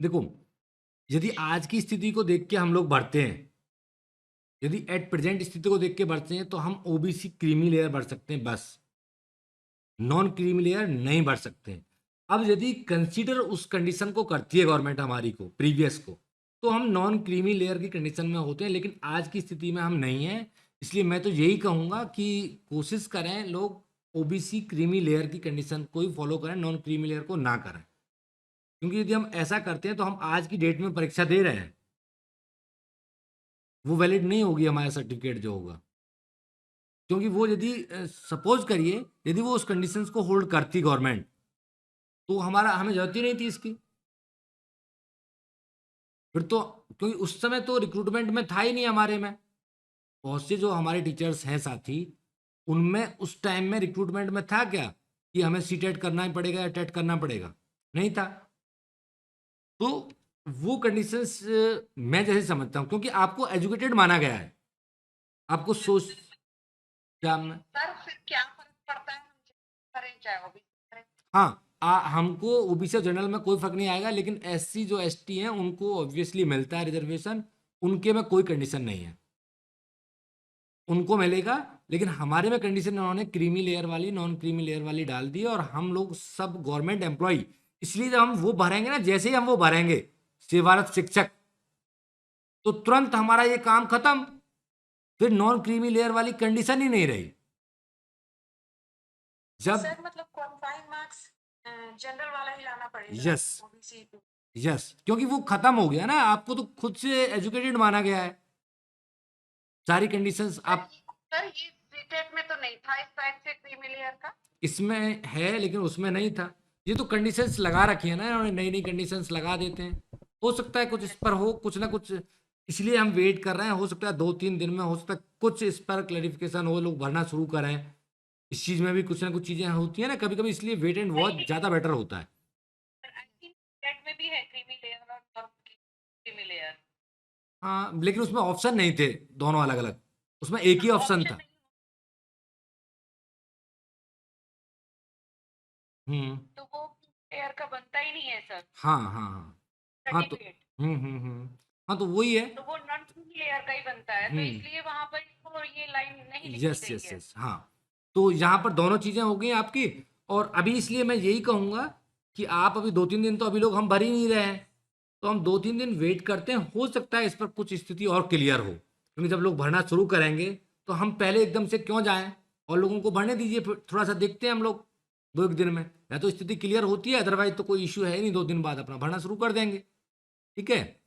देखो, यदि आज की स्थिति को देख के हम लोग बढ़ते हैं, यदि एट प्रेजेंट स्थिति को देख के बढ़ते हैं, तो हम ओबीसी क्रीमी लेयर बढ़ सकते हैं, बस नॉन क्रीमी लेयर नहीं बढ़ सकते हैं। अब यदि कंसीडर उस कंडीशन को करती है गवर्नमेंट हमारी को, प्रीवियस को, तो हम नॉन क्रीमी लेयर की कंडीशन में होते हैं, लेकिन आज की स्थिति में हम नहीं हैं। इसलिए मैं तो यही कहूँगा कि कोशिश करें लोग ओबीसी क्रीमी लेयर की कंडीशन को ही फॉलो करें, नॉन क्रीमी लेयर को ना करें। क्योंकि यदि हम ऐसा करते हैं तो हम आज की डेट में परीक्षा दे रहे हैं, वो वैलिड नहीं होगी हमारा सर्टिफिकेट जो होगा। क्योंकि वो यदि सपोज करिए यदि वो उस कंडीशंस को होल्ड करती गवर्नमेंट, तो हमारा हमें जरूरत ही नहीं थी इसकी। फिर तो, क्योंकि उस समय तो रिक्रूटमेंट में था ही नहीं हमारे में। बहुत से जो हमारे टीचर्स हैं साथी, उनमें उस टाइम में रिक्रूटमेंट में था क्या कि हमें सीटेट करना ही पड़ेगा या टेट करना पड़ेगा? नहीं था। तो वो कंडीशंस मैं जैसे समझता हूँ, क्योंकि आपको एजुकेटेड माना गया है, आपको सोच क्या
सर फिर क्या फर्क पड़ता है हम करें चाहे वो भी करें।
हाँ, हमको ओबीसी और जनरल में कोई फर्क नहीं आएगा, लेकिन एससी जो एसटी हैं उनको ऑब्वियसली मिलता है रिजर्वेशन, उनके में कोई कंडीशन नहीं है, उनको मिलेगा। लेकिन हमारे में कंडीशन उन्होंने क्रीमी लेयर वाली, नॉन क्रीमी लेयर वाली डाल दी, और हम लोग सब गवर्नमेंट एम्प्लॉय, इसलिए जब हम वो भरेंगे ना, जैसे ही हम वो भरेंगे सेवारत शिक्षक, तो तुरंत हमारा ये काम खत्म, फिर नॉन क्रीमी लेयर वाली कंडीशन ही नहीं रही। जब
सर मतलब क्वालिफाइंग मार्क्स जनरल वाला ही लाना पड़ेगा
यस
ओबीसी को।
यस, क्योंकि वो खत्म हो गया ना, आपको तो खुद से एजुकेटेड माना गया है, सारी कंडीशंस आप।
सर ये सीटेट में तो नहीं था इस साइड से क्रीमी लेयर का।
इसमें है लेकिन उसमें नहीं था। ये तो कंडीशंस लगा रखी है ना इन्होंने, नई नई कंडीशंस लगा देते हैं। हो सकता है कुछ इस पर हो, कुछ ना कुछ, इसलिए हम वेट कर रहे हैं। हो सकता है 2-3 दिन में, हो सकता है कुछ इस पर क्लैरिफिकेशन हो, लोग भरना शुरू करें। इस चीज में भी कुछ ना कुछ चीजें होती है ना कभी कभी, इसलिए वेट एंड वॉच ज्यादा बेटर होता है।
आई थिंक सीटेट में भी है क्रीमी लेयर और क्रीमी लेयर।
हाँ, लेकिन उसमें ऑप्शन नहीं थे दोनों अलग अलग, उसमें एक ही ऑप्शन
ऑप्शन
था।
नहीं।
हम्म
तो वो लेयर का बनता ही नहीं है सर
हाँ हाँ हाँ हाँ तो
सर्टिफिकेट।
हाँ तो वही है।
तो वो नॉन क्रीमी लेयर का ही बनता है तो
हम्म
इसलिए वहां पर इसको ये लाइन नहीं लिखी
यस
गई
यस
है।
यस हाँ, तो यहाँ पर दोनों चीजें हो गई आपकी। और अभी इसलिए मैं यही कहूंगा कि आप अभी 2-3 दिन तो अभी लोग हम भर ही नहीं रहे हैं, तो हम 2-3 दिन वेट करते हैं, हो सकता है इस पर कुछ स्थिति और क्लियर हो। क्योंकि जब लोग भरना शुरू करेंगे तो हम पहले एकदम से क्यों जाएं, और लोगों को भरने दीजिए, फिर थोड़ा सा देखते हैं हम लोग 2-1 दिन में, या तो स्थिति क्लियर होती है, अदरवाइज तो कोई इश्यू है ही नहीं, 2 दिन बाद अपना भरना शुरू कर देंगे। ठीक है।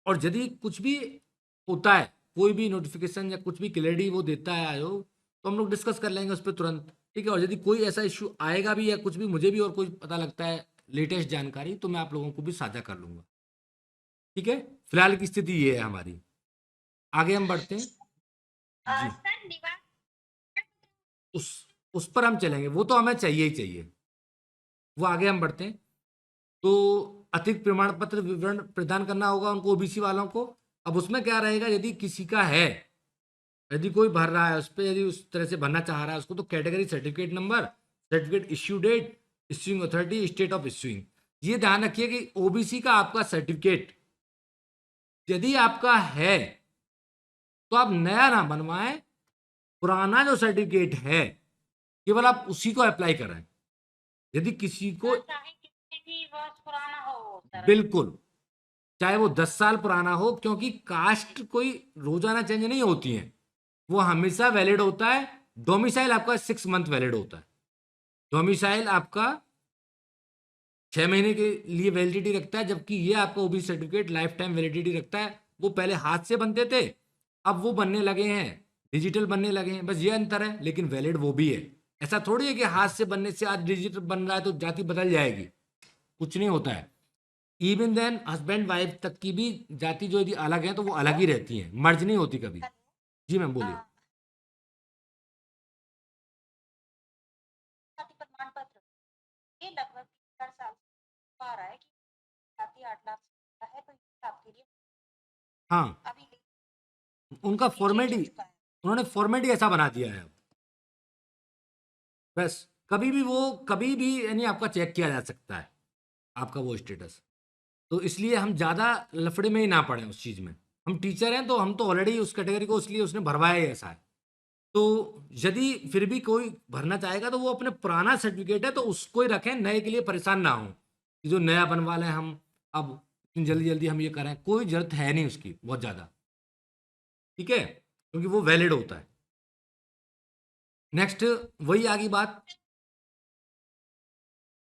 और यदि कुछ भी होता है, कोई भी नोटिफिकेशन या कुछ भी क्लैरिटी वो देता है आयोग, तो हम लोग डिस्कस कर लेंगे उस पर तुरंत। ठीक है। और यदि कोई ऐसा इश्यू आएगा भी या कुछ भी मुझे भी और कोई पता लगता है लेटेस्ट जानकारी, तो मैं आप लोगों को भी साझा कर लूंगा। ठीक है। फिलहाल की स्थिति ये है हमारी। आगे हम बढ़ते हैं जी।
सर निवास
उस उस पर हम चलेंगे, वो तो हमें चाहिए ही चाहिए। वो आगे हम बढ़ते हैं। तो अतिरिक्त प्रमाण पत्र विवरण प्रदान करना होगा उनको, ओबीसी वालों को। अब उसमें क्या रहेगा, यदि किसी का है, यदि कोई भर रहा है उस पर, यदि उस तरह से भरना चाह रहा है उसको, तो category, certificate number, certificate issue date, issuing authority, state of issuing. ये ध्यान रखिए कि ओबीसी का आपका सर्टिफिकेट यदि आपका है तो आप नया ना बनवाएं, पुराना जो सर्टिफिकेट है केवल आप उसी को अप्लाई करें। यदि किसी को,
चाहे कितने भी वर्ष पुराना हो सर।
बिल्कुल, चाहे वो 10 साल पुराना हो, क्योंकि कास्ट कोई रोजाना चेंज नहीं होती है, वो हमेशा वैलिड होता है। डोमिसाइल आपका 6 मंथ वैलिड होता है। डोमिसाइल आपका 6 महीने के लिए वैलिडिटी रखता है, जबकि ये आपका OBC certificate life time validity रखता है। वो पहले हाथ से बनते थे, अब वो बनने लगे हैं डिजिटल बनने लगे हैं, बस ये अंतर है, लेकिन वैलिड वो भी है। ऐसा थोड़ी है कि हाथ से बनने से आज डिजिटल बन रहा है तो जाति बदल जाएगी, कुछ नहीं होता है। इवन देन हस्बैंड वाइफ तक की भी जाति जो यदि अलग है तो वो अलग ही रहती है, मर्ज नहीं होती कभी। जी मैम बोलिए।
जाति प्रमाण पत्र ये लगभग 4 साल से आ रहा है कि जाति 8 लाख से है, तो ये आपके लिए
हाँ,
अभी
उनका फॉर्मेट ही, उन्होंने फॉर्मेट ही ऐसा बना दिया है अब। बस कभी भी वो, कभी भी यानी आपका चेक किया जा सकता है आपका वो स्टेटस। तो इसलिए हम ज़्यादा लफड़े में ही ना पड़े उस चीज़ में। हम टीचर हैं तो हम तो ऑलरेडी उस कैटेगरी को, इसलिए उसने भरवाया ही ऐसा है। तो यदि फिर भी कोई भरना चाहेगा तो वो अपने पुराना सर्टिफिकेट है तो उसको ही रखें, नए के लिए परेशान ना हो कि जो नया बनवा लें हम अब इतनी जल्दी जल्दी हम ये करें, कोई जरूरत है नहीं उसकी बहुत ज़्यादा, ठीक है, क्योंकि वो वैलिड होता है। नेक्स्ट वही आगे बात,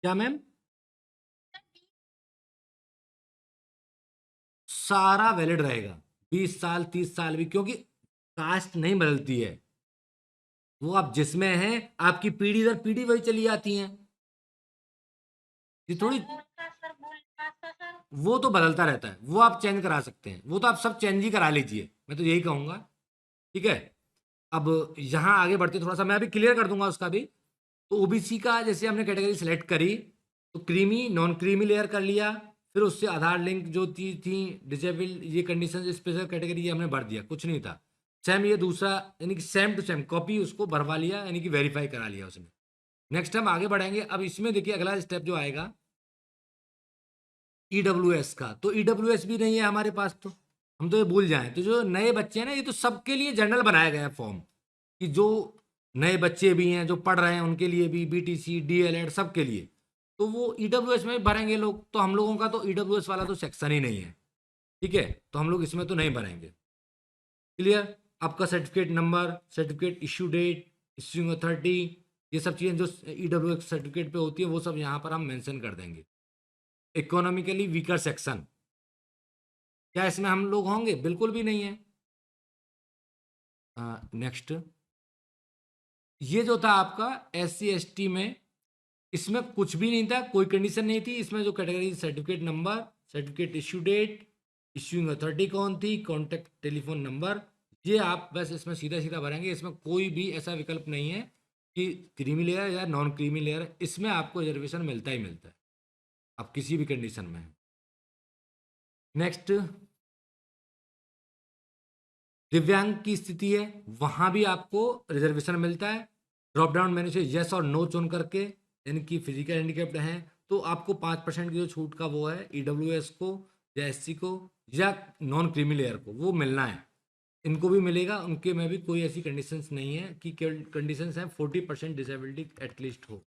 क्या मैम? सारा वैलिड रहेगा, 20 साल 30 साल भी, क्योंकि कास्ट नहीं बदलती है। वो आप जिसमें हैं आपकी पीढ़ी दर पीढ़ी वही चली जाती हैं, ये थोड़ी, वो तो बदलता रहता है, वो आप चेंज करा सकते हैं, वो तो आप सब चेंज ही करा लीजिए, मैं तो यही कहूंगा, ठीक है। अब यहाँ आगे बढ़ते थोड़ा सा मैं अभी क्लियर कर दूंगा उसका भी। तो ओबीसी का जैसे हमने कैटेगरी सेलेक्ट करी तो क्रीमी नॉन क्रीमी लेयर कर लिया, फिर उससे आधार लिंक जो थी डिसेबल ये कंडीशन स्पेशल कैटेगरी ये हमने भर दिया, कुछ नहीं था। सेम ये दूसरा यानी कि सेम टू सेम कॉपी उसको भरवा लिया, यानी कि वेरीफाई करा लिया उसने। नेक्स्ट हम आगे बढ़ेंगे। अब इसमें देखिए अगला स्टेप जो आएगा ईडब्ल्यूएस का, तो ईडब्ल्यूएस भी नहीं है हमारे पास, तो हम तो ये भूल जाएं। तो जो नए बच्चे हैं ना, ये तो सबके लिए जनरल बनाया गया है फॉर्म, कि जो नए बच्चे भी हैं जो पढ़ रहे हैं उनके लिए भी, बीटीसी डीएलएड सबके लिए, तो वो ईडब्ल्यूएस में भरेंगे लोग। तो हम लोगों का तो ईडब्ल्यूएस वाला तो सेक्शन ही नहीं है, ठीक है, तो हम लोग इसमें तो नहीं भरेंगे। क्लियर? आपका certificate number, certificate issue date, issuing authority, ये सब चीज़ें जो ईडब्ल्यूएस सर्टिफिकेट पे होती है वो सब यहाँ पर हम मेंशन कर देंगे। इकोनॉमिकली वीकर सेक्शन, क्या इसमें हम लोग होंगे? बिल्कुल भी नहीं है। नेक्स्ट, ये जो था आपका SC ST में, इसमें कुछ भी नहीं था, कोई कंडीशन नहीं थी इसमें। जो category certificate number, certificate issue date, issuing authority कौन थी, कॉन्टैक्ट टेलीफोन नंबर, ये आप बस इसमें सीधा सीधा भरेंगे। इसमें कोई भी ऐसा विकल्प नहीं है कि क्रीमी लेयर या नॉन क्रीमी लेयर, इसमें आपको रिजर्वेशन मिलता ही मिलता है, आप किसी भी कंडीशन में। नेक्स्ट, दिव्यांग की स्थिति है, वहां भी आपको रिजर्वेशन मिलता है। ड्रॉप डाउन मेन्यू से यस और नो चुन करके, यानी कि फिजिकल हैंडीकैप्ड हैं तो आपको 5% की जो छूट का वो है ईडब्ल्यूएस को या SC को या नॉन क्रीमी लेयर को वो मिलना है, इनको भी मिलेगा। उनके में भी कोई ऐसी कंडीशंस नहीं है कि कंडीशंस हैं 40% डिसेबिलिटी एटलीस्ट हो,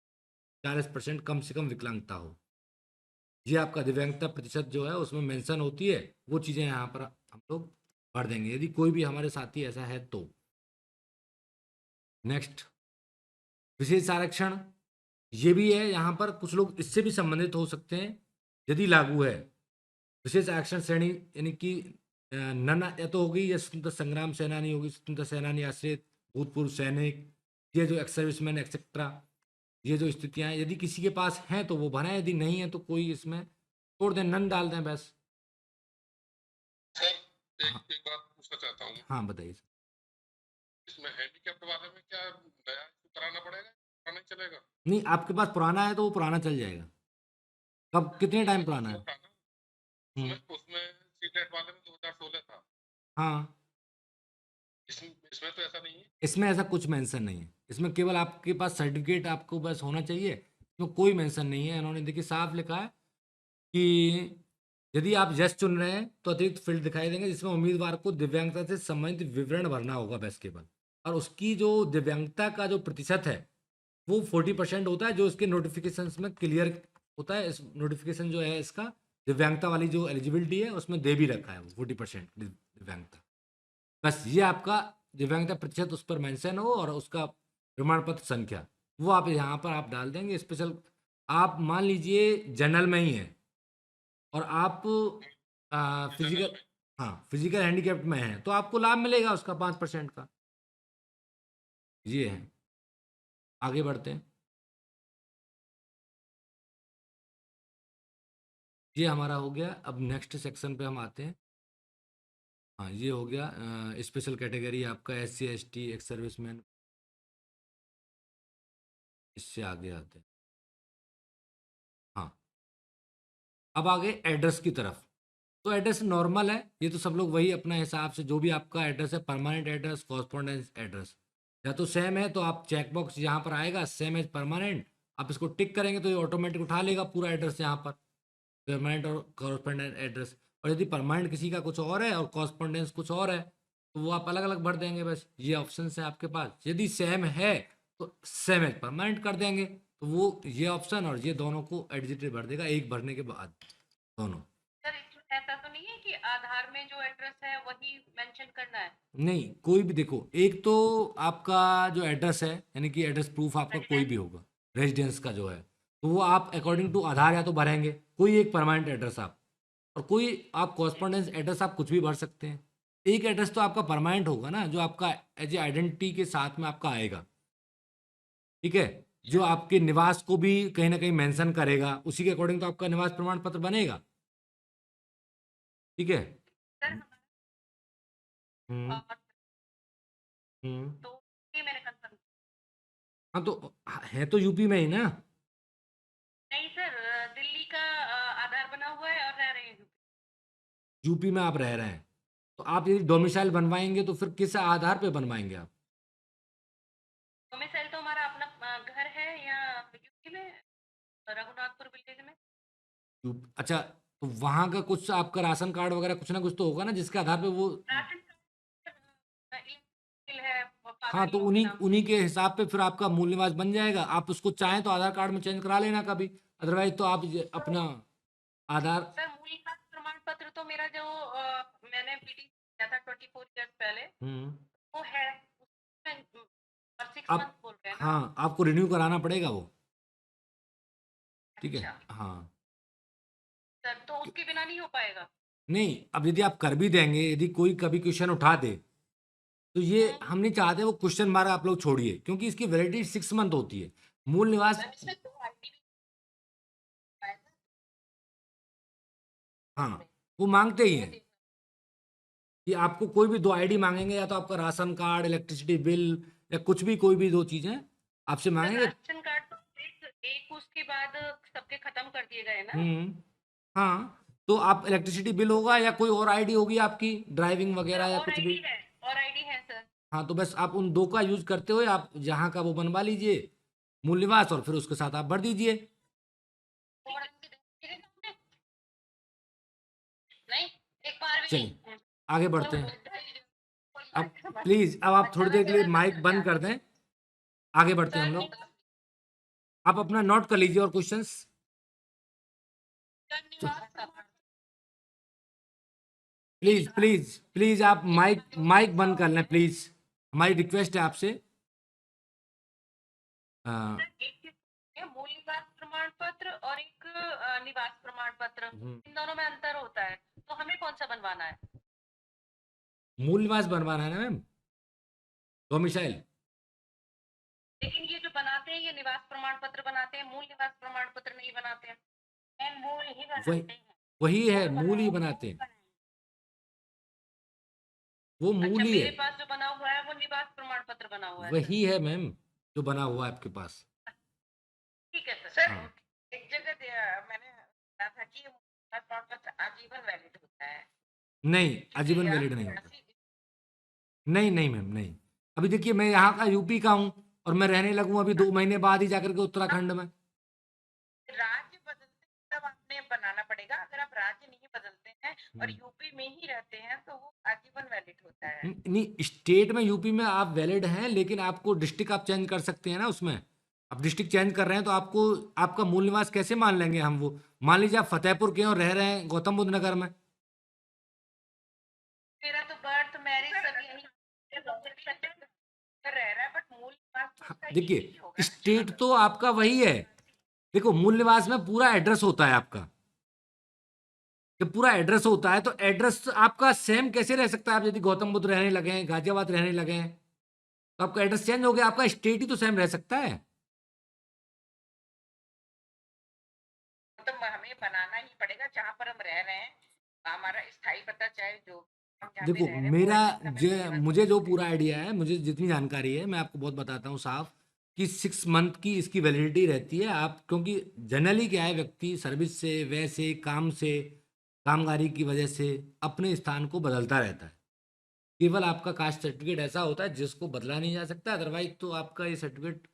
40% कम से कम विकलांगता हो, ये आपका दिव्यांगता प्रतिशत जो है उसमें मेंशन होती है। वो चीज़ें यहाँ पर हम लोग भर देंगे यदि कोई भी हमारे साथी ऐसा है तो। नेक्स्ट, विशेष आरक्षण, ये भी है यहाँ पर, कुछ लोग इससे भी संबंधित हो सकते हैं यदि लागू है। विशेष आरक्षण श्रेणी यानी कि नन या तो होगी या स्वतंत्र संग्राम सेनानी होगी, स्वतंत्र सेनानी आश्रित, भूतपूर्व सैनिक, ये जो एक्स सर्विसमैन एक्सेट्रा, ये जो स्थितियाँ हैं यदि किसी के पास हैं तो वो बनाए, यदि नहीं है तो कोई इसमें छोड़ दें, नन डाल दें बस।
सर एक बात पूछना चाहता हूँ।
हाँ बताइए सर।
इसमें हैंडीकैप्ड वाले में क्या नया कराना पड़ेगा, पुराना ही चलेगा?
नहीं, आपके पास पुराना है तो वो पुराना चल जाएगा। कब, कितने टाइम पुराना है?
उसमें सीटेट वाले में 2016 था।
हाँ,
इसमें तो ऐसा नहीं है।
इसमें ऐसा कुछ मेंशन नहीं है, इसमें केवल आपके पास सर्टिफिकेट आपको बस होना चाहिए, इसमें कोई मेंशन नहीं है। इन्होंने देखिए साफ लिखा है कि यदि आप यस चुन रहे हैं तो अतिरिक्त फील्ड दिखाई देंगे जिसमें उम्मीदवार को दिव्यांगता से संबंधित विवरण भरना होगा बस केवल, और उसकी जो दिव्यांगता का जो प्रतिशत है वो 40% होता है, जो इसके नोटिफिकेशन में क्लियर होता है। इस नोटिफिकेशन जो है इसका दिव्यांगता वाली जो एलिजिबिलिटी है उसमें दे भी रखा है वो 40% दिव्यांगता। बस ये आपका दिव्यांगता प्रतिशत उस पर मेंशन हो और उसका प्रमाण पत्र संख्या वो आप यहाँ पर आप डाल देंगे। स्पेशल आप मान लीजिए जनरल में ही है और आप फिजिकल, हाँ फिजिकल हैंडीकैप्ड में है तो आपको लाभ मिलेगा उसका 5% का। ये है। आगे बढ़ते हैं। ये हमारा हो गया। अब नेक्स्ट सेक्शन पे हम आते हैं। हाँ, ये हो गया स्पेशल कैटेगरी आपका SC ST एक्स सर्विसमैन। इससे आगे आते हैं। हाँ, अब आगे एड्रेस की तरफ। तो एड्रेस नॉर्मल है, ये तो सब लोग वही अपने हिसाब से जो भी आपका एड्रेस है, परमानेंट एड्रेस, कॉरस्पॉन्डेंस एड्रेस, या तो सेम है तो आप चेकबॉक्स यहाँ पर आएगा सेम एज परमानेंट, आप इसको टिक करेंगे तो ये ऑटोमेटिक उठा लेगा पूरा एड्रेस यहाँ पर, परमानेंट और कॉरस्पॉन्डेंट एड्रेस। और यदि परमानेंट किसी का कुछ और है और कॉरस्पॉन्डेंस कुछ और है तो वो आप अलग अलग भर देंगे। बस ये ऑप्शन है आपके पास। यदि सेम है तो सेम एज परमानेंट कर देंगे, तो वो ये ऑप्शन और ये दोनों को एडिजिटली भर देगा एक भरने के बाद दोनों।
सर इसमें ऐसा तो नहीं है कि आधार में जो एड्रेस है वही मेंशन करना है?
नहीं, कोई भी देखो, एक तो आपका जो एड्रेस है यानी कि एड्रेस प्रूफ आपका कोई भी होगा रेजिडेंस का जो है, तो वो आप अकॉर्डिंग टू आधार या तो भरेंगे कोई एक परमानेंट एड्रेस आप, और कोई आप कॉरस्पॉन्डेंस एड्रेस आप कुछ भी भर सकते हैं। एक एड्रेस तो आपका परमानेंट होगा ना, जो आपका एज ए आइडेंटिटी के साथ में आपका आएगा, ठीक है, जो आपके निवास को भी कहीं ना कहीं मेंशन करेगा, उसी के अकॉर्डिंग तो आपका निवास प्रमाण पत्र बनेगा, ठीक है।
सर
हम्म
और
हम्म
तो ये मैंने कंफर्म।
हाँ, तो है तो यूपी में ही ना।
नहीं सर, दिल्ली का आधार बना हुआ है और रह रहे हैं।
यूपी में आप रह रहे हैं, तो आप यदि डोमिसाइल बनवाएंगे तो फिर किस आधार पे बनवाएंगे आप?
डोमिसाइल तो हमारा अपना घर है या यूपी में, रघुनाथपुर विलेज में।
अच्छा, तो वहाँ का कुछ आपका राशन कार्ड वगैरह कुछ ना कुछ तो होगा ना जिसके आधार पे वो।
राशन कार्ड है
हाँ,
फादर
तो
इन लॉ के
उन्हीं
नाम से।
उन्हीं के हिसाब पे फिर आपका मूल निवास बन जाएगा। आप उसको चाहें तो आधार कार्ड में चेंज करा लेना कभी, अदरवाइज तो आप अपना आधार।
सर मूल निवास प्रमाण पत्र तो मेरा जो मैंने पीटी किया था 24 ईयर्स पहले,
हम्म
वो है उसमें, और 6
आप,
मंथ बोल रहे हैं ना?
हाँ, आपको रिन्यू कराना पड़ेगा वो, ठीक है।
अच्छा
हाँ,
सर, तो उसके बिना नहीं हो पाएगा?
नहीं, अब यदि आप कर भी देंगे, यदि कोई कभी क्वेश्चन उठा दे तो ये हम नहीं चाहते वो क्वेश्चन मार्क आप लोग छोड़िए, क्योंकि इसकी वैलिडिटी 6 मंथ होती है। मूल निवास,
मैम इसमें तो आईडी भी है ना?
हाँ, वो मांगते ही हैं कि आपको कोई भी 2 ID मांगेंगे, या तो आपका राशन कार्ड, इलेक्ट्रिसिटी बिल, या कुछ भी कोई भी 2 चीजें आपसे
सर
मांगेंगे।
राशन कार्ड तो एक उसके बाद सबके खत्म कर दिए गए ना?
हाँ, तो आप इलेक्ट्रिसिटी बिल होगा या कोई और ID होगी आपकी, ड्राइविंग
सर
वगैरह या
और
कुछ भी।
आईडी है, और आईडी है सर।
हाँ, तो बस आप उन 2 का यूज करते हुए आप जहाँ का वो बनवा लीजिए मूल निवास, और फिर उसके साथ आप भर दीजिए।
और नहीं, एक बार भी
चलिए
नहीं।
आगे बढ़ते हैं। अब प्लीज, अब आप थोड़ी देर के लिए माइक बंद कर दें, आगे बढ़ते हैं हम लोग। आप अपना नोट कर लीजिए और क्वेश्चंस। प्लीज प्लीज प्लीज आप माइक माइक बंद कर लें प्लीज, हमारी रिक्वेस्ट है आपसे।
एक मूल निवास प्रमाण पत्र और एक निवास प्रमाण पत्र, इन दोनों में अंतर होता है, तो हमें कौन सा बनवाना है?
मूल निवास बनवाना है ना मैम, डोमिसाइल।
लेकिन ये जो बनाते हैं ये निवास प्रमाण पत्र बनाते हैं, मूल निवास प्रमाण पत्र नहीं बनाते हैं। मूल ही बनाते
वही
हैं।
वही है, मूल ही बनाते हैं, वो मूल
अच्छा,
ही
मेरे
है,
पास जो बना हुआ है वो निवास प्रमाण पत्र बना हुआ है सर।
वही है मैम जो बना हुआ है आपके पास।
ठीक है सर।
हाँ,
एक जगह मैंने सुना था कि निवास प्रमाण पत्र आजीवन वैलिड होता है।
नहीं, आजीवन वैलिड नहीं होता। नहीं नहीं मैम, नहीं। अभी देखिए, मैं यहाँ का यूपी का हूँ और मैं रहने लगूँ अभी 2 महीने बाद ही जाकर के उत्तराखंड में।
राज्य बदलते तब आपने बनाना पड़ेगा। अगर आप राज्य नहीं बदलते हैं और यूपी में ही रहते हैं तो वो आजीवन वैलिड होता है।
नहीं, स्टेट में यूपी में आप वैलिड हैं, लेकिन आपको डिस्ट्रिक्ट आप चेंज कर सकते हैं ना उसमें। आप डिस्ट्रिक्ट चेंज कर रहे हैं तो आपको आपका मूल निवास कैसे मान लेंगे हम वो? मान लीजिए आप फतेहपुर के और रह रहे हैं गौतम बुद्ध नगर में।
मेरा तो बर्थ मैरिज सब यही रह रहा है, बट मूल निवास तो उसका यही
देखिए,
होगा।
स्टेट तो आपका वही है। देखो, मूल निवास में पूरा एड्रेस होता है आपका। जब पूरा एड्रेस होता है तो एड्रेस आपका सेम कैसे रह सकता है? आप यदि गौतम बुद्ध रहने लगे हैं, गाजियाबाद रहने लगे हैं, तो आपका एड्रेस चेंज हो गया, आपका स्टेट ही तो सेम रह सकता है।
मतलब हमें बनाना ही पड़ेगा जहाँ पर हम रह रहे हैं, हमारा स्थायी पता चाहे जो हम जहाँ पे
देखो
रह रहे हैं वो
मेरा
एड्रेस हमें सेम
मुझे जो
रखना
पूरा आइडिया है, मुझे जितनी जानकारी है, मैं आपको बहुत बताता हूँ साफ, कि 6 मंथ की इसकी वैलिडिटी रहती है। आप क्योंकि जनरली क्या है, व्यक्ति सर्विस से, वैसे काम से, कामगारी की वजह से अपने स्थान को बदलता रहता है। केवल आपका कास्ट सर्टिफिकेट ऐसा होता है जिसको बदला नहीं जा सकता, अदरवाइज तो आपका ये सर्टिफिकेट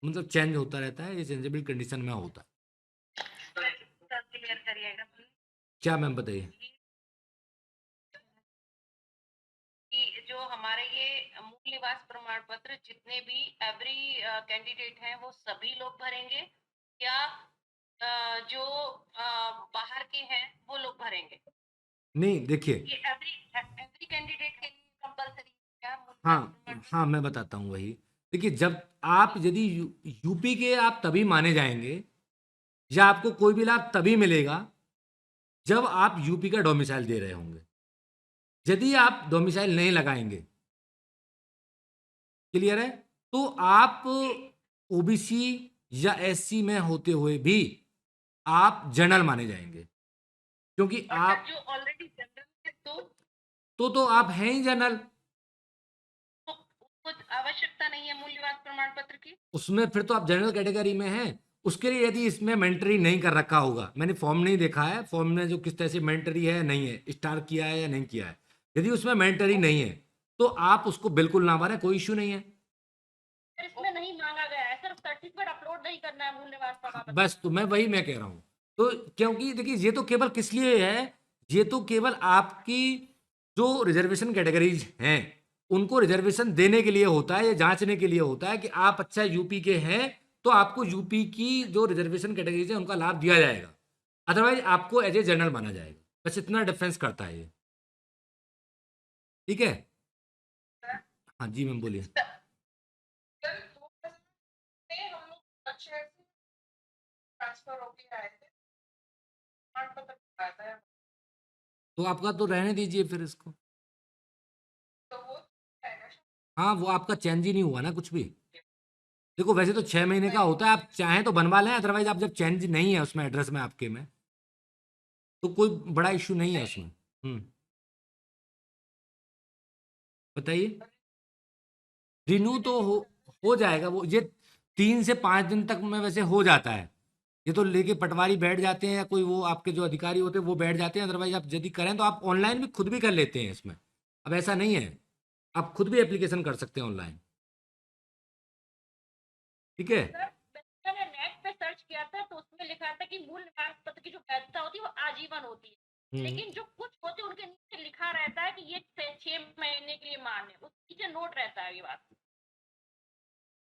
मतलब चेंज होता रहता है, ये चेंजेबल कंडीशन में होता है।
क्लियर करिएगा please।
क्या मैम बताइए।
कि जो हमारे ये मूल निवास प्रमाण पत्र जितने भी एवरी कैंडिडेट हैं वो सभी लोग भरेंगे, या जो बाहर के हैं वो लोग भरेंगे?
नहीं देखिए,
ये एवरी एवरी कैंडिडेट के लिए कंपलसरी क्या मूल निवास
हाँ
प्रमाण
हाँ मैं बताता हूँ वही। देखिए, जब आप यदि यूपी के आप तभी माने जाएंगे, या आपको कोई भी लाभ तभी मिलेगा जब आप यूपी का डोमिसाइल दे रहे होंगे। यदि आप डोमिसाइल नहीं लगाएंगे, क्लियर है, तो आप ओबीसी या एससी में होते हुए भी आप जनरल माने जाएंगे, क्योंकि
और
आप
जो ऑलरेडी जनरल है
तो आप हैं ही जनरल।
तो उसको आवश्यकता नहीं है मूल निवास प्रमाण पत्र की।
उसमें फिर तो आप जनरल कैटेगरी में हैं। उसके लिए यदि इसमें मेंटरी नहीं कर रखा होगा, मैंने फॉर्म नहीं देखा है, फॉर्म में जो किस तरह से मेंटरी है नहीं है, स्टार किया है या नहीं किया है, यदि उसमें मेंटरी नहीं है तो आप उसको बिल्कुल ना माने, कोई इश्यू नहीं है।
सर इसमें नहीं मांगा गया है, सिर्फ सर्टिफिकेट अपलोड नहीं करना है मूल निवास प्रमाण पत्र।
बस तो मैं कह रहा हूं, तो क्योंकि देखिए ये तो केवल किस लिए है, ये तो केवल आपकी जो रिजर्वेशन कैटेगरीज हैं उनको रिजर्वेशन देने के लिए होता है, या जांचने के लिए होता है कि आप अच्छा यूपी के हैं तो आपको यूपी की जो रिजर्वेशन कैटेगरीज है उनका लाभ दिया जाएगा, अदरवाइज आपको एज ए जनरल माना जाएगा। बस इतना डिफरेंस करता है ये। ठीक है। हाँ जी मैम बोलिए।
हम लोग शहर से ट्रांसफर होके आए थे, प्रमाण पत्र आता है
तो आपका तो रहने दीजिए फिर इसको।
तो वो आएगा।
हाँ, वो आपका चेंज ही नहीं हुआ ना कुछ भी। देखो वैसे तो 6 महीने का होता है, आप चाहें तो बनवा लें, अदरवाइज आप जब चेंज नहीं है उसमें एड्रेस में आपके में, तो कोई बड़ा इश्यू नहीं है उसमें। बताइए। रिन्यू तो हो जाएगा, वो ये 3 से 5 दिन तक में वैसे हो जाता है। ये तो लेके पटवारी बैठ जाते हैं, या कोई वो आपके जो अधिकारी होते हैं वो बैठ जाते हैं, अदरवाइज आप यदि करें तो आप ऑनलाइन भी खुद भी कर लेते हैं इसमें। अब ऐसा नहीं है, आप खुद भी एप्लीकेशन कर सकते हैं ऑनलाइन। ठीक है।
सर मैंने नेट पे सर्च किया था तो उसमें लिखा था कि मूल निवास पत्र की जो वैधता होती है वो आजीवन होती है, लेकिन जो कुछ होते हैं उनके नीचे लिखा रहता है कि ये 6 महीने के लिए मान्य है, उसके नीचे नोट रहता है ये बात।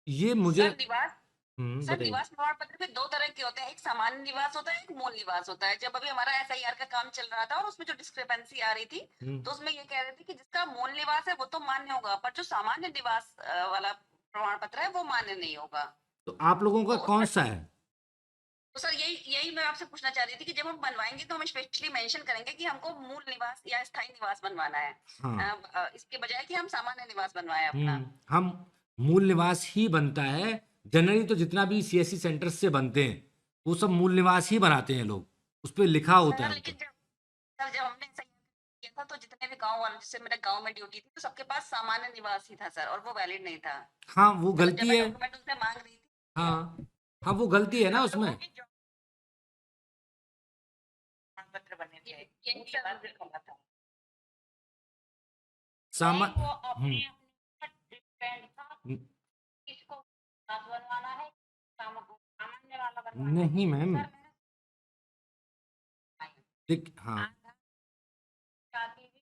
ये मुझे
सर निवास सर
बताइए।
निवास प्रमाण पत्र में दो तरह के होते हैं, एक सामान्य निवास होता है, एक मूल निवास होता है। जब अभी हमारा एसआईआर का काम चल रहा था और उसमें जो डिस्क्रिपेंसी आ रही थी तो उसमें ये कह रहे थे कि जिसका मूल निवास है वो तो मान्य होगा, पर जो सामान्य निवास वाला प्रमाण पत्र है वो मान्य नहीं होगा।
तो आप लोगों का
तो
कौन सा है।
तो सर यही यही मैं आपसे पूछना चाह रही थी कि जब हम बनवाएंगे तो हम स्पेशली मेंशन करेंगे कि हमको मूल निवास या स्थायी निवास बनवाना है,
हाँ।
इसके बजाय कि हम सामान्य निवास बनवाएं अपना।
हम मूल निवास ही बनता है। जनरली तो जितना भी सीएससी सेंटर से बनते हैं वो सब मूल निवास ही बनाते हैं लोग, उस पर लिखा होता है
सर
ऊपर।
लेकिन जब हमने ऐसा किया था तो जितने भी गांव वाले, जैसे मेरे गांव में ड्यूटी थी तो सबके पास सामान्य निवास ही था सर, और वो वैलिड नहीं था।
हाँ वो
मतलब जब
गलती
मैं
है।
डॉक्यूमेंट उनसे मांग रही थी
हाँ हाँ वो गलती है ना
हम
उसमें।
लोगों के जो प्रमाण पत्र बने थे यही बात लिखा था।
सामा
नहीं वो
हम्म
अपने अपने डिपेंड था,
हम्म,
किसको निवास बनवाना है, सामान्य वाला बनवाना है।
नहीं मैम।
सर मैंने
ठीक हाँ।
आधार जाति भी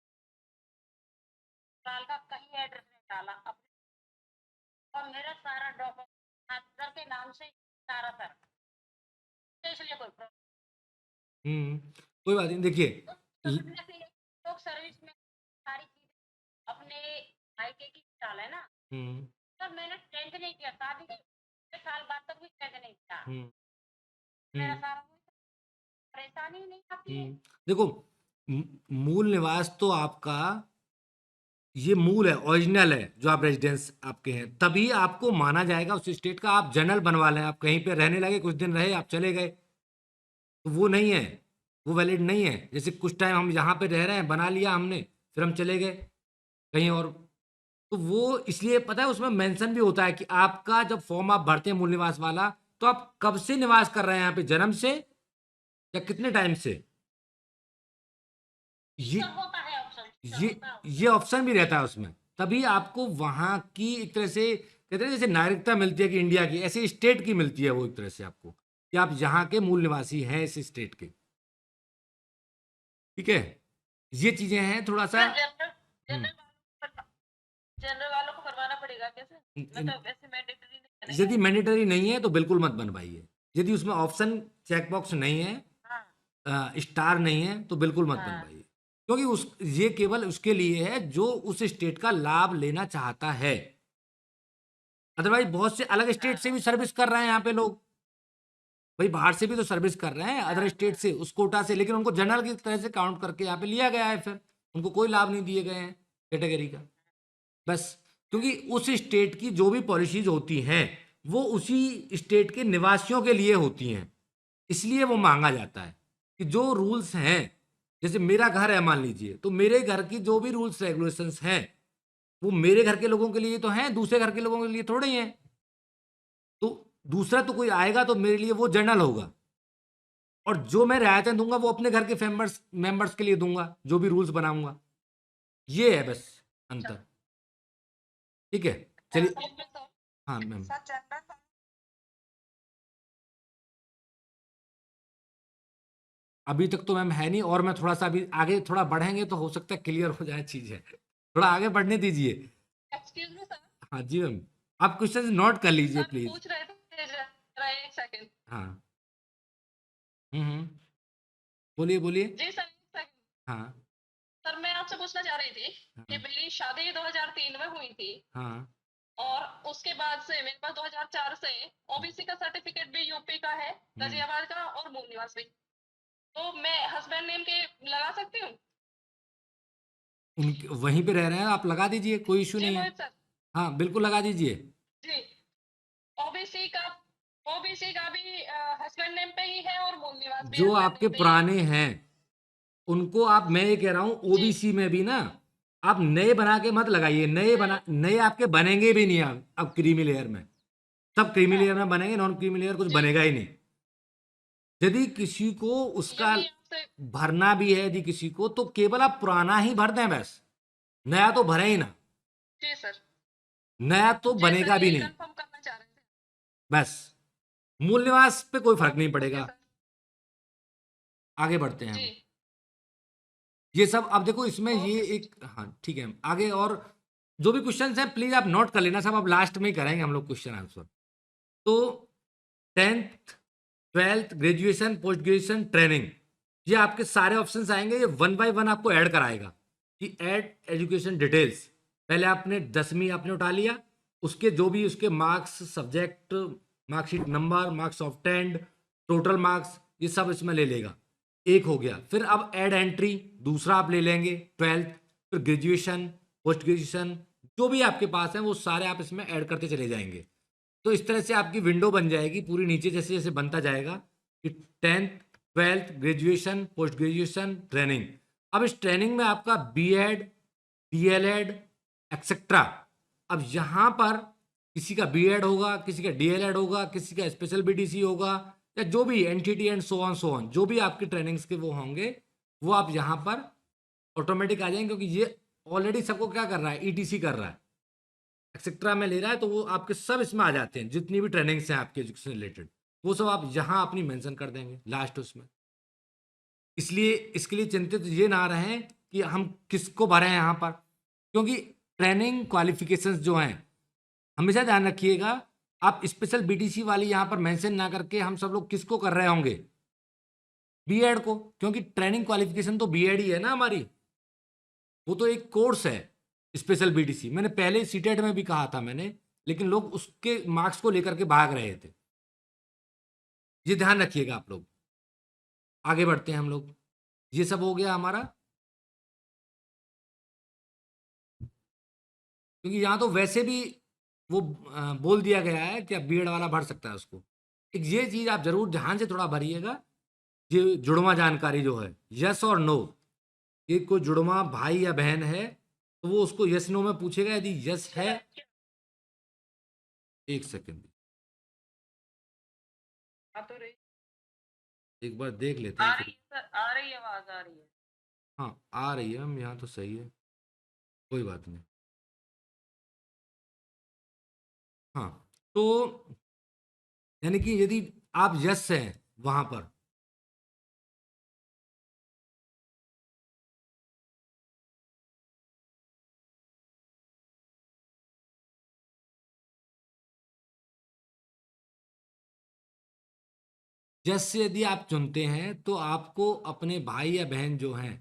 साल का कहीं एड्रेस नहीं डाला अपने, और मेरा सारा डॉक्यूमेंट सर के नाम से सारा सर, तो इसलिए कोई प्रॉब्लम।
कोई बात नहीं, देखिए।
तो हमने फिर लोग सर्विस में सारी चीजें अपने भाई की डाला है ना।
हम्म
सर मैंने टेंथ नहीं किया, शादी के साल बाद तक भी टेंथ नहीं किया,
हम्म
मेरा
हम्म
सारा परेशानी ही नहीं आती है।
देखो, मूल निवास तो आपका ये मूल है, ओरिजिनल है, जो आप रेजिडेंस आपके हैं, तभी आपको माना जाएगा उस स्टेट का। आप जनरल बनवा लें, आप कहीं पे रहने लगे, कुछ दिन रहे, आप चले गए, तो वो नहीं है, वो वैलिड नहीं है। जैसे कुछ टाइम हम यहाँ पे रह रहे हैं, बना लिया हमने, फिर हम चले गए कहीं और, तो वो इसलिए पता है उसमें मेंशन भी होता है कि आपका जब फॉर्म आप भरते हैं मूल निवास वाला, तो आप कब से निवास कर रहे हैं यहाँ पे, जन्म से या कितने टाइम से। ये
सब होता है ऑप्शन, सब
ये
होता है
ये ऑप्शन भी रहता है उसमें, तभी आपको वहां की एक तरह से कहते हैं जैसे नागरिकता मिलती है कि इंडिया की, ऐसे स्टेट की मिलती है वो एक तरह से आपको, कि आप यहाँ के मूल निवासी हैं इस स्टेट के। ठीक है, ये चीजें हैं थोड़ा सा।
ऑप्शन। जनरल
हम्म,
जनरल वालों को करवाना पड़ेगा कैसे, मतलब ऐसे मैंडेटरी नहीं है ना
यदि
ये?
मैंडेटरी नहीं है तो बिल्कुल मत बनवाइए। यदि उसमें ऑप्शन चेकबॉक्स नहीं है,
हाँ
स्टार नहीं है, तो बिल्कुल मत
हाँ
बनवाइए, क्योंकि उस ये केवल उसके लिए है जो उस स्टेट का लाभ लेना चाहता है। अदरवाइज बहुत से अलग स्टेट से
हाँ
भी सर्विस कर रहे हैं यहाँ पे लोग, भाई बाहर से भी तो सर्विस कर रहे हैं अदर
हाँ
स्टेट से उस कोटा से, लेकिन उनको जनरल की तरह से काउंट करके यहाँ पे लिया गया है, फिर उनको कोई लाभ नहीं दिए गए हैं कैटेगरी का। बस क्योंकि उस स्टेट की जो भी पॉलिसीज होती हैं वो उसी स्टेट के निवासियों के लिए होती हैं, इसलिए वो मांगा जाता है कि जो रूल्स हैं, जैसे मेरा घर है मान लीजिए, तो मेरे घर की जो भी रूल्स रेगुलेशंस हैं वो मेरे घर के लोगों के लिए तो हैं, दूसरे घर के लोगों के लिए थोड़े ही हैं। तो दूसरा तो कोई आएगा तो मेरे लिए वो जनरल होगा, और जो मैं रियायतें दूंगा वो अपने घर के मेंबर्स के लिए दूंगा, जो भी रूल्स बनाऊंगा। ये है बस
अच्छा।
अंतर। ठीक है, चलिए।
सर में सर,
हाँ मैम,
सर जनरल
अभी तक तो मैम है नहीं, और मैं थोड़ा सा अभी आगे थोड़ा बढ़ेंगे तो हो सकता है क्लियर हो जाए चीजें, थोड़ा आगे बढ़ने दीजिए।
एक्सक्यूज मी सर,
हाँ जी मैम, आप क्वेश्चन नोट कर लीजिए
सर
प्लीज।
पूछ रहे थे जरा एक सेकंड।
हाँ, हम्म, बोलिए बोलिए।
जी सर एक सेकंड।
हाँ
सर मैं आपसे पूछना चाह रही थी कि
हाँ
मेरी शादी 2003 में हुई थी,
हाँ
और उसके बाद से मेरे पास 2004 से ओबीसी का सर्टिफिकेट भी यूपी का है,
हम्म,
गाजियाबाद का, और मूल निवास भी। तो मैं हस्बैंड नेम के लगा सकती हूँ?
उनके वहीं पे रह रहे हैं, आप लगा दीजिए, कोई इशू
जी
नहीं है।
मोहित सर।
हाँ बिल्कुल लगा दीजिए।
जी, ओबीसी का, ओबीसी का भी हस्बैंड नेम पे ही है और मूल निवास भी
जो
हस्बैंड
आपके
नेम पे ही है।
पुराने हैं उनको आप, मैं ये कह रहा हूँ
जी
ओबीसी में भी ना, आप नए बना के मत लगाइए, नए आपके बनेंगे भी नहीं अब क्रीमी लेयर में, सब क्रीमी
हाँ,
लेयर में बनेंगे, नॉन क्रीमी लेयर कुछ
जी
बनेगा ही नहीं। यदि किसी को उसका
यही आपसे।
भरना भी है, यदि किसी को, तो केवल आप पुराना ही भर दें बस, नया तो भरे ही ना,
जी सर।
नया तो
जी सर
बनेगा भी
यही
नहीं।
कंफर्म करना चाह रहे थे।
बस मूल निवास पे कोई फर्क नहीं
ओके
पड़ेगा।
सर।
आगे बढ़ते हैं
जी
हम। ये सब अब देखो इसमें ये
ओके सर।
एक, हाँ ठीक है आगे, और जो भी क्वेश्चंस हैं प्लीज आप नोट कर लेना, सब अब लास्ट में ही करेंगे हम लोग क्वेश्चन आंसर। तो 10th 12th graduation post graduation training, ये आपके सारे ऑप्शंस आएंगे, ये वन बाय वन आपको ऐड कराएगा कि ऐड एजुकेशन डिटेल्स। पहले आपने 10वीं आपने उठा लिया, उसके जो भी उसके marks, subject, marksheet number, marks of tenth, total marks, ये सब इसमें ले लेगा, एक हो गया। फिर अब ऐड एंट्री दूसरा आप ले लेंगे 12th, फिर ग्रेजुएशन, पोस्ट ग्रेजुएशन, जो भी आपके पास है वो सारे आप इसमें ऐड करते चले जाएंगे। तो इस तरह से आपकी विंडो बन जाएगी पूरी, नीचे जैसे जैसे बनता जाएगा कि 10th 12th graduation post graduation training. अब इस ट्रेनिंग में आपका बीएड, डीएलएड एक्सेट्रा, अब यहाँ पर किसी का बीएड होगा, किसी का डीएलएड होगा, किसी का स्पेशल बीडीसी होगा, या जो भी एनटीटी एंड सो ऑन जो भी आपके ट्रेनिंग्स के वो होंगे, वो आप यहाँ पर ऑटोमेटिक आ जाएंगे, क्योंकि ये ऑलरेडी सबको क्या कर रहा है, ईटीसी कर रहा है, एक्सेट्रा में ले रहा है, तो वो आपके सब इसमें आ जाते हैं, जितनी भी ट्रेनिंग्स हैं आपके एजुकेशन रिलेटेड, वो सब आप यहाँ अपनी मेंशन कर देंगे लास्ट उसमें। इसलिए इसके लिए चिंतित ये ना रहें कि हम किसको भरें यहाँ पर, क्योंकि ट्रेनिंग क्वालिफिकेशंस जो हैं हमेशा ध्यान रखिएगा, आप स्पेशल बीटीसी वाली यहाँ पर मेंशन ना करके हम सब लोग किसको कर रहे होंगे, बीएड को, क्योंकि ट्रेनिंग क्वालिफिकेशन तो बीएड ही है ना हमारी, वो तो एक कोर्स है स्पेशल बीटीसी। मैंने पहले सीटेट में भी कहा था मैंने, लेकिन लोग उसके मार्क्स को लेकर के भाग रहे थे, ये ध्यान रखिएगा आप लोग। आगे बढ़ते हैं हम लोग, ये सब हो गया हमारा। क्योंकि यहाँ तो वैसे भी वो बोल दिया गया है कि अब बीएड वाला भर सकता है उसको। एक ये चीज़ आप जरूर ध्यान से थोड़ा भरिएगा, ये जुड़वा जानकारी जो है, यस और नो। ये कोई जुड़वा भाई या बहन है तो वो उसको यस नो में पूछेगा, यदि यस है, एक सेकंड
आ तो रही,
एक बार देख लेते
आ
हैं
रही
फिर।
है सर, आ रही है, आवाज आ रही है।
हाँ आ रही है, हम यहाँ तो सही है, कोई बात नहीं। हाँ, तो यानी कि यदि आप यस हैं वहां पर, यस से यदि आप चुनते हैं तो आपको अपने भाई या बहन जो हैं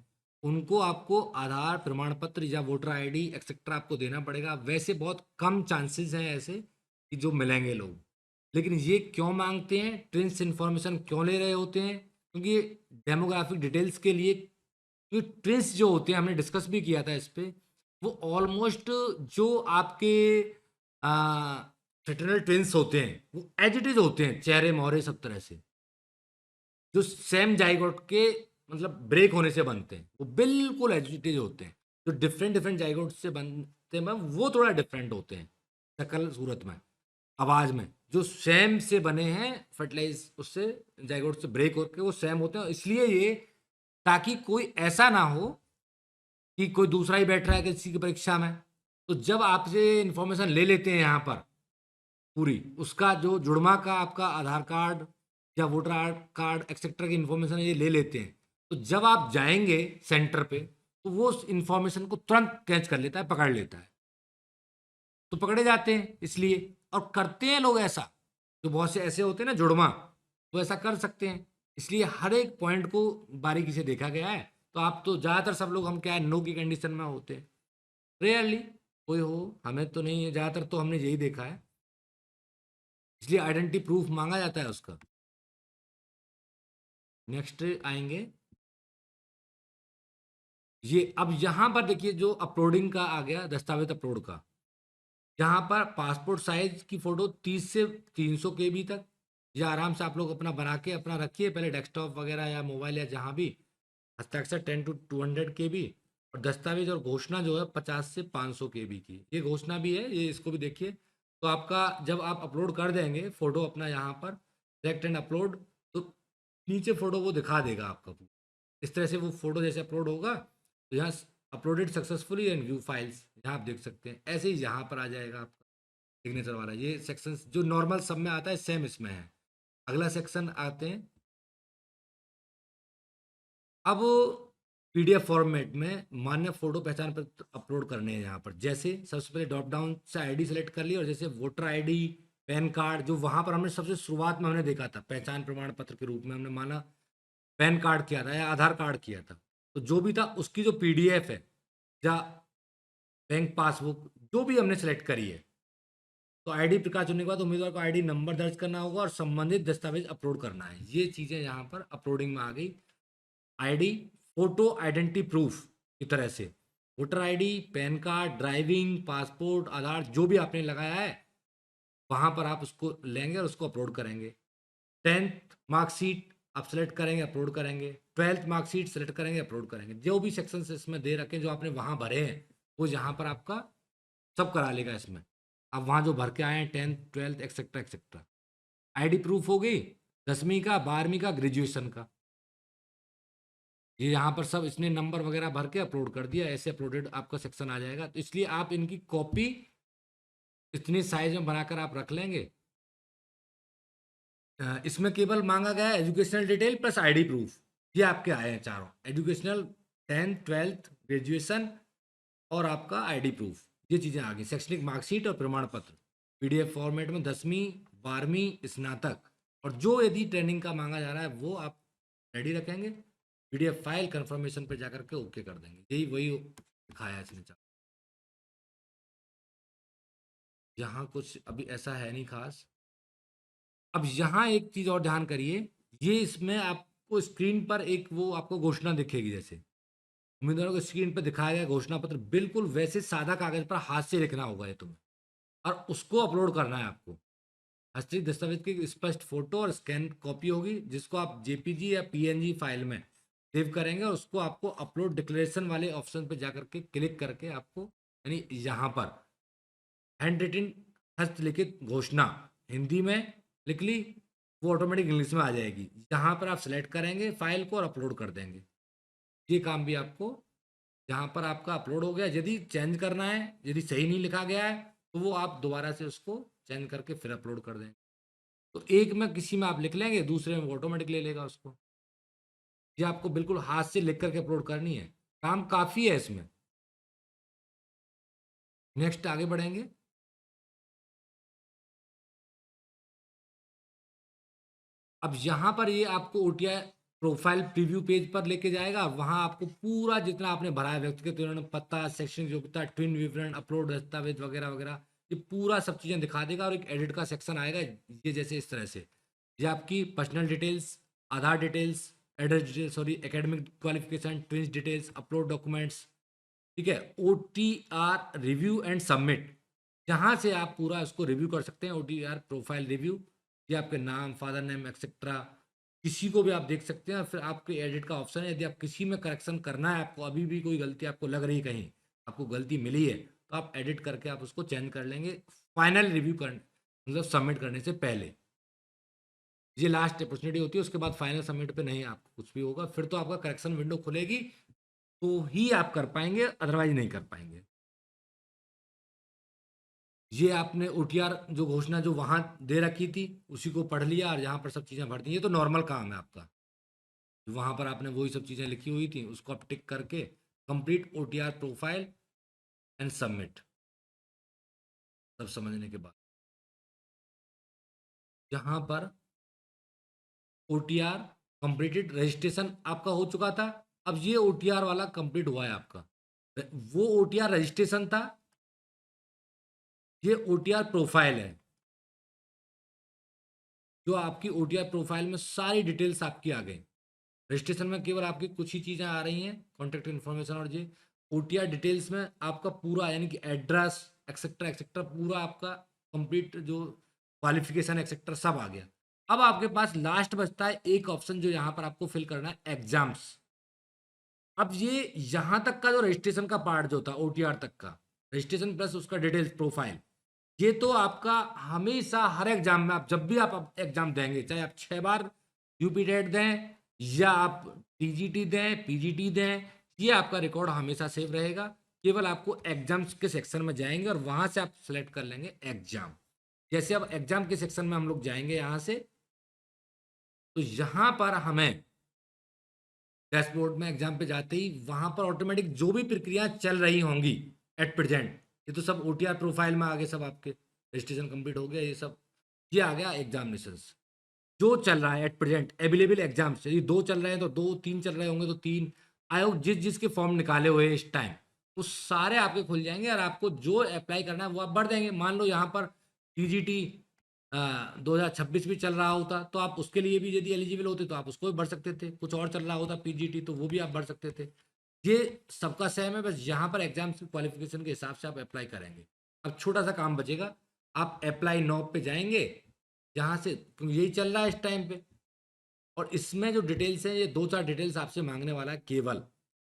उनको आपको आधार प्रमाण पत्र या वोटर आईडी एक्सेट्रा आपको देना पड़ेगा। वैसे बहुत कम चांसेस हैं ऐसे कि जो मिलेंगे लोग, लेकिन ये क्यों मांगते हैं, ट्रेंस इन्फॉर्मेशन क्यों ले रहे होते हैं, क्योंकि डेमोग्राफिक डिटेल्स के लिए, क्योंकि ट्रेंस जो होते हैं, हमने डिस्कस भी किया था इस पे, वो ऑलमोस्ट जो आपके फ्रेटर्नल ट्विंस होते हैं वो एज इट इज होते हैं, चेहरे मोहरे सब तरह से, जो सेम जाइगोट के मतलब ब्रेक होने से बनते हैं, वो बिल्कुल एजिटेज होते हैं। जो डिफरेंट डिफरेंट जाइगोट से बनते हैं वो थोड़ा डिफरेंट होते हैं शक्ल सूरत में, आवाज में। जो सेम से बने हैं फर्टिलाइज उससे जाइगोट से ब्रेक होकर वो सेम होते हैं, इसलिए ये, ताकि कोई ऐसा ना हो कि कोई दूसरा ही बैठ रहा है किसी की परीक्षा में, तो जब आपसे इंफॉर्मेशन ले लेते हैं यहाँ पर पूरी, उसका जो जुड़वा का आपका आधार कार्ड या वोटर कार्ड एक्सेट्रा की इन्फॉर्मेशन ये ले लेते हैं, तो जब आप जाएंगे सेंटर पे तो वो उस इन्फॉर्मेशन को तुरंत कैच कर लेता है, पकड़ लेता है, तो पकड़े जाते हैं इसलिए। और करते हैं लोग ऐसा, जो बहुत से ऐसे होते हैं ना जुड़वा, तो ऐसा कर सकते हैं, इसलिए हर एक पॉइंट को बारीकी से देखा गया है। तो आप तो ज़्यादातर सब लोग हम क्या है, नो की कंडीशन में होते हैं, रेयरली कोई हो, हमें तो नहीं है, ज़्यादातर तो हमने यही देखा है, इसलिए आइडेंटिटी प्रूफ मांगा जाता है उसका। नेक्स्ट आएंगे ये, अब यहां पर देखिए जो अपलोडिंग का आ गया, दस्तावेज अपलोड का, यहाँ पर पासपोर्ट साइज की फोटो 30 से 300 KB तक, या आराम से आप लोग अपना बना के अपना रखिए पहले डेस्कटॉप वगैरह या मोबाइल या जहाँ भी। हस्ताक्षर 10 to 200 KB, और दस्तावेज और घोषणा जो है 50 से 500 KB की, ये घोषणा भी है, ये इसको भी देखिए। तो आपका जब आप अपलोड कर देंगे फोटो अपना यहाँ पर सेलेक्ट एंड अपलोड, तो नीचे फोटो वो दिखा देगा आपका इस तरह से, वो फोटो जैसे अपलोड होगा तो यहाँ uploaded successfully and view files, यहाँ आप देख सकते हैं। ऐसे ही यहाँ पर आ जाएगा आपका सिग्नेचर वाला, ये सेक्शन जो नॉर्मल सब में आता है सेम इसमें है। अगला सेक्शन आते हैं, अब PDF फॉर्मेट में मान्य फोटो पहचान पत्र अपलोड करने हैं। यहाँ पर जैसे सबसे पहले ड्रॉप डाउन से आईडी सेलेक्ट कर ली, और जैसे वोटर आईडी, पैन कार्ड, जो वहाँ पर हमने सबसे शुरुआत में हमने देखा था पहचान प्रमाण पत्र के रूप में हमने माना पैन कार्ड किया था या आधार कार्ड किया था, तो जो भी था उसकी जो PDF है या बैंक पासबुक जो भी हमने सेलेक्ट करी है, तो आईडी प्रकार चुनने के बाद उम्मीदवार को आईडी नंबर दर्ज करना होगा और संबंधित दस्तावेज अपलोड करना है। ये चीज़ें यहाँ पर अपलोडिंग में आ गई। आईडी, फोटो आइडेंटिटी प्रूफ की तरह से voter ID, PAN card, driving, passport, Aadhaar, जो भी आपने लगाया है वहाँ पर आप उसको लेंगे और उसको अपलोड करेंगे। 10th मार्कशीट आप सेलेक्ट करेंगे, अपलोड करेंगे। 12th मार्कशीट सेलेक्ट करेंगे, अपलोड करेंगे। जो भी सेक्शंस इसमें दे रखे हैं जो आपने वहाँ भरे हैं वो यहाँ पर आपका सब करा लेगा इसमें। आप वहाँ जो भर के आए हैं 10th 12th etcetera etcetera. ID proof हो गई 10वीं का, 12वीं का, ग्रेजुएशन का, ये यहाँ पर सब इसने नंबर वगैरह भर के अपलोड कर दिया, ऐसे अपलोडेड आपका सेक्शन आ जाएगा। तो इसलिए आप इनकी कॉपी इतनी साइज में बनाकर आप रख लेंगे। इसमें केवल मांगा गया है educational detail plus ID proof, ये आपके आए हैं चारों, एजुकेशनल, 10th 12th, ग्रेजुएशन और आपका आईडी प्रूफ, ये चीज़ें आ गई। शैक्षणिक मार्कशीट और प्रमाण पत्र PDF फॉर्मेट में 10वीं 12वीं स्नातक, और जो यदि ट्रेनिंग का मांगा जा रहा है वो आप रेडी रखेंगे। PDF फाइल कंफर्मेशन पे जाकर के ओके कर देंगे, यही वही दिखाया है इसने। यहाँ कुछ अभी ऐसा है नहीं खास। अब यहाँ एक चीज़ और ध्यान करिए, ये इसमें आपको स्क्रीन पर एक वो आपको घोषणा दिखेगी, जैसे उम्मीदवारों को स्क्रीन पर दिखाया गया घोषणा पत्र बिल्कुल वैसे सादा कागज पर हाथ से लिखना होगा ये तुम्हें, और उसको अपलोड करना है आपको। हस्ताक्षरित दस्तावेज की स्पष्ट फोटो और स्कैन कॉपी होगी, जिसको आप जेपीजी या पीएनजी फाइल में सेव करेंगे, और उसको आपको अपलोड डिक्लेरेशन वाले ऑप्शन पर जाकर के क्लिक करके आपको, यानी यहाँ पर हैंड रिटन हस्तलिखित घोषणा हिंदी में लिख ली, वो ऑटोमेटिक इंग्लिश में आ जाएगी। यहाँ पर आप सिलेक्ट करेंगे फाइल को और अपलोड कर देंगे। ये काम भी आपको जहाँ पर आपका अपलोड हो गया, यदि चेंज करना है, यदि सही नहीं लिखा गया है तो वो आप दोबारा से उसको चेंज करके फिर अपलोड कर देंगे। तो एक में किसी में आप लिख लेंगे, दूसरे में वो ऑटोमेटिक ले लेगा उसको। ये आपको बिल्कुल हाथ से लिख करके अपलोड करनी है, काम काफ़ी है इसमें। नेक्स्ट आगे बढ़ेंगे। अब यहाँ पर ये आपको ओटीआई प्रोफाइल प्रीव्यू पेज पर लेके जाएगा। वहाँ आपको पूरा जितना आपने भरा है, व्यक्तिगत विवरण, पता, शैक्षणिक योग्यता, ट्विन विवरण, अपलोड दस्तावेज वगैरह वगैरह, ये पूरा सब चीज़ें दिखा देगा। और एक एडिट का सेक्शन आएगा, ये जैसे इस तरह से, ये आपकी personal details, Aadhaar details, address details, sorry academic qualification, twins details, upload documents, ठीक है। OTR रिव्यू एंड सबमिट, जहाँ से आप पूरा इसको रिव्यू कर सकते हैं। OTR प्रोफाइल रिव्यू, ये आपके नाम, फादर नेम एक्सेट्रा, किसी को भी आप देख सकते हैं। फिर आपके एडिट का ऑप्शन है, यदि आप किसी में करेक्शन करना है, आपको अभी भी कोई गलती आपको लग रही, कहीं आपको गलती मिली है, तो आप एडिट करके आप उसको चेंज कर लेंगे फाइनल रिव्यू करने, मतलब सबमिट करने से पहले। ये लास्ट अपॉर्चुनिटी होती है, उसके बाद फाइनल सबमिट पे नहीं आपको कुछ भी होगा। फिर तो आपका करेक्शन विंडो खुलेगी तो ही आप कर पाएंगे, अदरवाइज नहीं कर पाएंगे। ये आपने OTR जो घोषणा जो वहाँ दे रखी थी उसी को पढ़ लिया और यहाँ पर सब चीज़ें भर दी। ये तो नॉर्मल काम है आपका, वहाँ पर आपने वही सब चीज़ें लिखी हुई थी, उसको आप टिक करके complete OTR profile and submit, सब समझने के बाद यहाँ पर OTR कंप्लीटेड, रजिस्ट्रेशन आपका हो चुका था। अब ये OTR वाला कंप्लीट हुआ है आपका, वो OTR रजिस्ट्रेशन था, ये OTR प्रोफाइल है। जो आपकी OTR प्रोफाइल में सारी डिटेल्स आपकी आ गई। रजिस्ट्रेशन में केवल आपकी कुछ ही चीज़ें आ रही हैं, कॉन्टैक्ट इन्फॉर्मेशन, और ये OTR डिटेल्स में आपका पूरा, यानी कि एड्रेस एक्सेट्रा एक्सेट्रा, पूरा आपका कंप्लीट जो क्वालिफिकेशन एक्सेट्रा सब आ गया। अब आपके पास लास्ट बचता है एक ऑप्शन, जो यहाँ पर आपको फिल करना है, एग्जाम्स। अब ये यहाँ तक का जो रजिस्ट्रेशन का पार्ट जो था OTR तक का, रजिस्ट्रेशन प्लस उसका डिटेल्स प्रोफाइल, ये तो आपका हमेशा हर एग्जाम में, आप जब भी आप एग्जाम देंगे, चाहे आप 6 बार यूपी टेट दें या आप TGT दें, PGT दें, ये आपका रिकॉर्ड हमेशा सेव रहेगा। केवल आपको एग्जाम्स के सेक्शन में जाएंगे और वहां से आप सेलेक्ट कर लेंगे एग्जाम। जैसे अब एग्जाम के सेक्शन में हम लोग जाएंगे यहाँ से, तो यहाँ पर हमें डैशबोर्ड में एग्जाम पे जाते ही वहां पर ऑटोमेटिक जो भी प्रक्रिया चल रही होंगी एट प्रेजेंट, ये तो सब OTR प्रोफाइल में आ गए, सब आपके रजिस्ट्रेशन कंप्लीट हो गया, ये सब ये आ गया एग्जामिनेशंस जो चल रहा है एट प्रेजेंट, अवेलेबल एग्जाम्स। यदि 2 चल रहे हैं तो 2, 3 चल रहे होंगे तो 3, आयोग जिस जिसके फॉर्म निकाले हुए हैं इस टाइम, वो सारे आपके खुल जाएंगे और आपको जो अप्लाई करना है वो आप भर देंगे। मान लो यहाँ पर TGT 2026 भी चल रहा होता तो आप उसके लिए भी यदि एलिजिबल होते तो आप उसको भी भर सकते थे, कुछ और चल रहा होता PGT तो वो भी आप भर सकते थे। ये सबका सेम है, बस यहाँ पर एग्जाम क्वालिफिकेशन के हिसाब से आप अप्लाई करेंगे। अब छोटा सा काम बचेगा, आप अप्लाई नाउ पे जाएंगे, यहाँ से, क्योंकि यही चल रहा है इस टाइम पे, और इसमें जो डिटेल्स हैं, ये 2-4 डिटेल्स आपसे मांगने वाला है केवल,